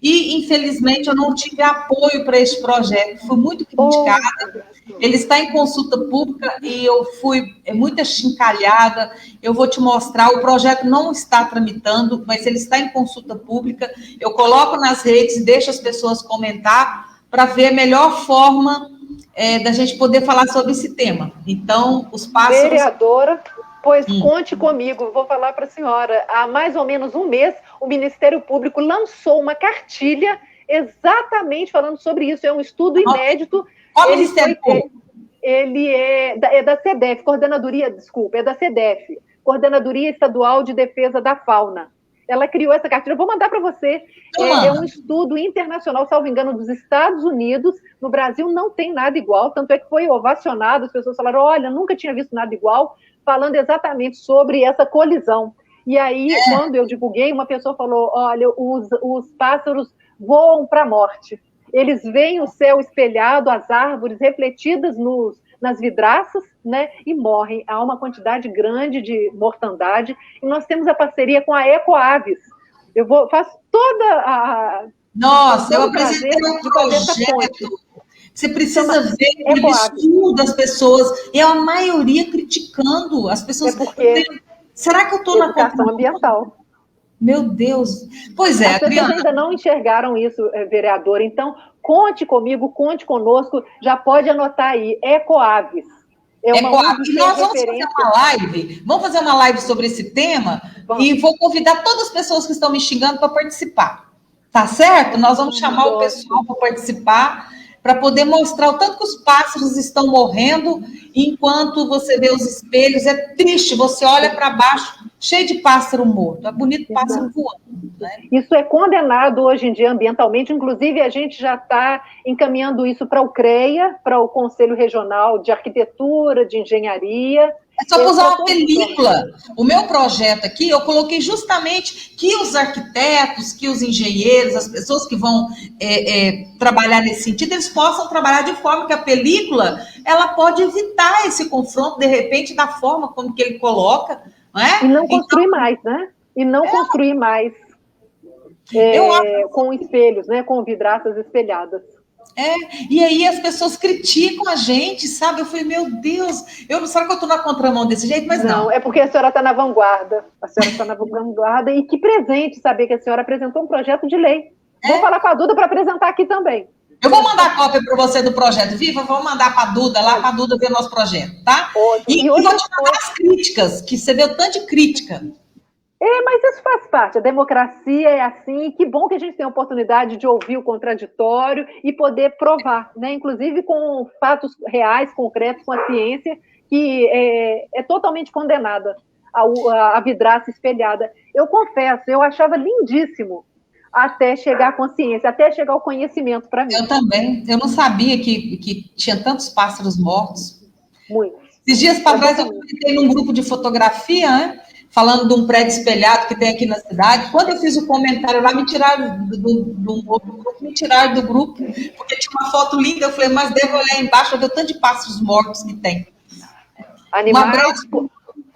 E, infelizmente, eu não tive apoio para esse projeto. Fui muito criticada. Ele está em consulta pública e eu fui muito achincalhada. Eu vou te mostrar. O projeto não está tramitando, mas ele está em consulta pública. Eu coloco nas redes e deixo as pessoas comentar para ver a melhor forma da gente poder falar sobre esse tema. Então, os pássaros... Vereadora... Pois conte comigo, vou falar para a senhora. Há mais ou menos um mês, o Ministério Público lançou uma cartilha exatamente falando sobre isso. É um estudo inédito. Qual Ministério Público? Ele é da CEDEF, é da CEDEF, Coordenadoria Estadual de Defesa da Fauna. Ela criou essa cartilha, eu vou mandar para você. É um estudo internacional, salvo engano, dos Estados Unidos. No Brasil não tem nada igual, tanto é que foi ovacionado, as pessoas falaram, olha, nunca tinha visto nada igual, falando exatamente sobre essa colisão. E aí, quando eu divulguei, uma pessoa falou, olha, os pássaros voam para a morte. Eles veem o céu espelhado, as árvores refletidas nas vidraças, né, e morrem. Há uma quantidade grande de mortandade. E nós temos a parceria com a Ecoaves. Faço toda a... Nossa, eu apresentei um projeto. Você precisa ver o estudo das pessoas, e a maioria criticando as pessoas. Será que eu estou na educação ambiental? Meu Deus. Pois é, as pessoas ainda não enxergaram isso, vereadora. Então, conte comigo, conte conosco, já pode anotar aí, Ecoaves. E nós vamos fazer uma live, sobre esse tema, e vou convidar todas as pessoas que estão me xingando para participar. Tá certo? Nós vamos chamar o pessoal para participar, para poder mostrar o tanto que os pássaros estão morrendo, enquanto você vê os espelhos, é triste, você olha para baixo, cheio de pássaro morto, é bonito pássaro voando. Né? Isso é condenado hoje em dia ambientalmente, inclusive a gente já está encaminhando isso para o CREA, para o Conselho Regional de Arquitetura, de Engenharia. É só usar uma película. O meu projeto aqui, eu coloquei justamente que os arquitetos, que os engenheiros, as pessoas que vão trabalhar nesse sentido, eles possam trabalhar de forma que a película, ela pode evitar esse confronto, de repente, da forma como que ele coloca. Não é? E não construir mais, né? E não construir mais com espelhos, né? Com vidraças espelhadas. E aí as pessoas criticam a gente, sabe? Eu falei, meu Deus, será que eu estou na contramão desse jeito? Mas não. É porque a senhora está na vanguarda. A senhora está na vanguarda. E que presente saber que a senhora apresentou um projeto de lei. Vou falar com a Duda para apresentar aqui também. Eu vou mandar cópia para você do projeto, Viva, vou mandar para a Duda, lá para a Duda ver nosso projeto, tá? E vou te mandar as críticas, que você vê o tanto de crítica. Mas isso faz parte, a democracia é assim, e que bom que a gente tem a oportunidade de ouvir o contraditório e poder provar, né? Inclusive com fatos reais, concretos, com a ciência, que é totalmente condenada a vidraça espelhada. Eu confesso, eu achava lindíssimo até chegar à consciência, até chegar ao conhecimento para mim. Eu também, eu não sabia que tinha tantos pássaros mortos. Muitos. Esses dias para trás eu comentei num grupo de fotografia, né? Falando de um prédio espelhado que tem aqui na cidade. Quando eu fiz o comentário lá, me tiraram do outro grupo, me tiraram do grupo, porque tinha uma foto linda, eu falei, mas devo olhar embaixo, ver o tanto de pássaros mortos que tem. Animais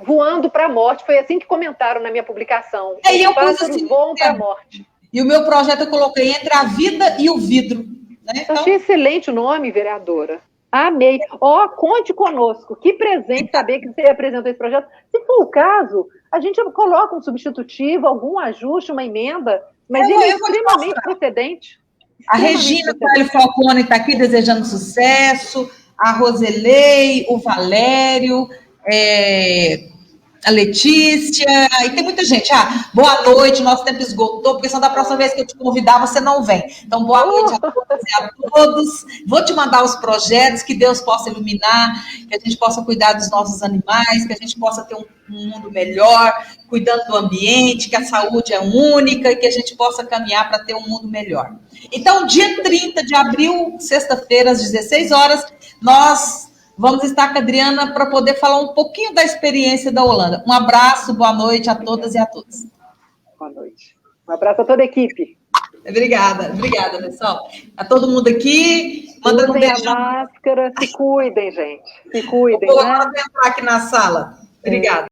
voando para a morte, foi assim que comentaram na minha publicação. Os pássaros assim, voam para a morte. E o meu projeto eu coloquei entre a vida e o vidro. Né? Então, achei excelente o nome, vereadora. Amei. Ó, conte conosco. Que presente saber que você apresentou esse projeto. Se for o caso, a gente coloca um substitutivo, algum ajuste, uma emenda, mas ele é extremamente procedente. A Regina Coelho Falcone está aqui desejando sucesso, a Roselei, o Valério, a Letícia, e tem muita gente. Boa noite, nosso tempo esgotou, porque senão da próxima vez que eu te convidar, você não vem. Então, boa noite a todas e a todos. Vou te mandar os projetos, que Deus possa iluminar, que a gente possa cuidar dos nossos animais, que a gente possa ter um mundo melhor, cuidando do ambiente, que a saúde é única e que a gente possa caminhar para ter um mundo melhor. Então, dia 30 de abril, sexta-feira, às 16 horas, nós vamos estar com a Adriana para poder falar um pouquinho da experiência da Holanda. Um abraço, boa noite a todas e a todos. Boa noite. Um abraço a toda a equipe. Obrigada, pessoal. A todo mundo aqui. Mandando um beijo. Usem a máscara, se cuidem, gente. Se cuidem, Vou entrar aqui na sala. Obrigada.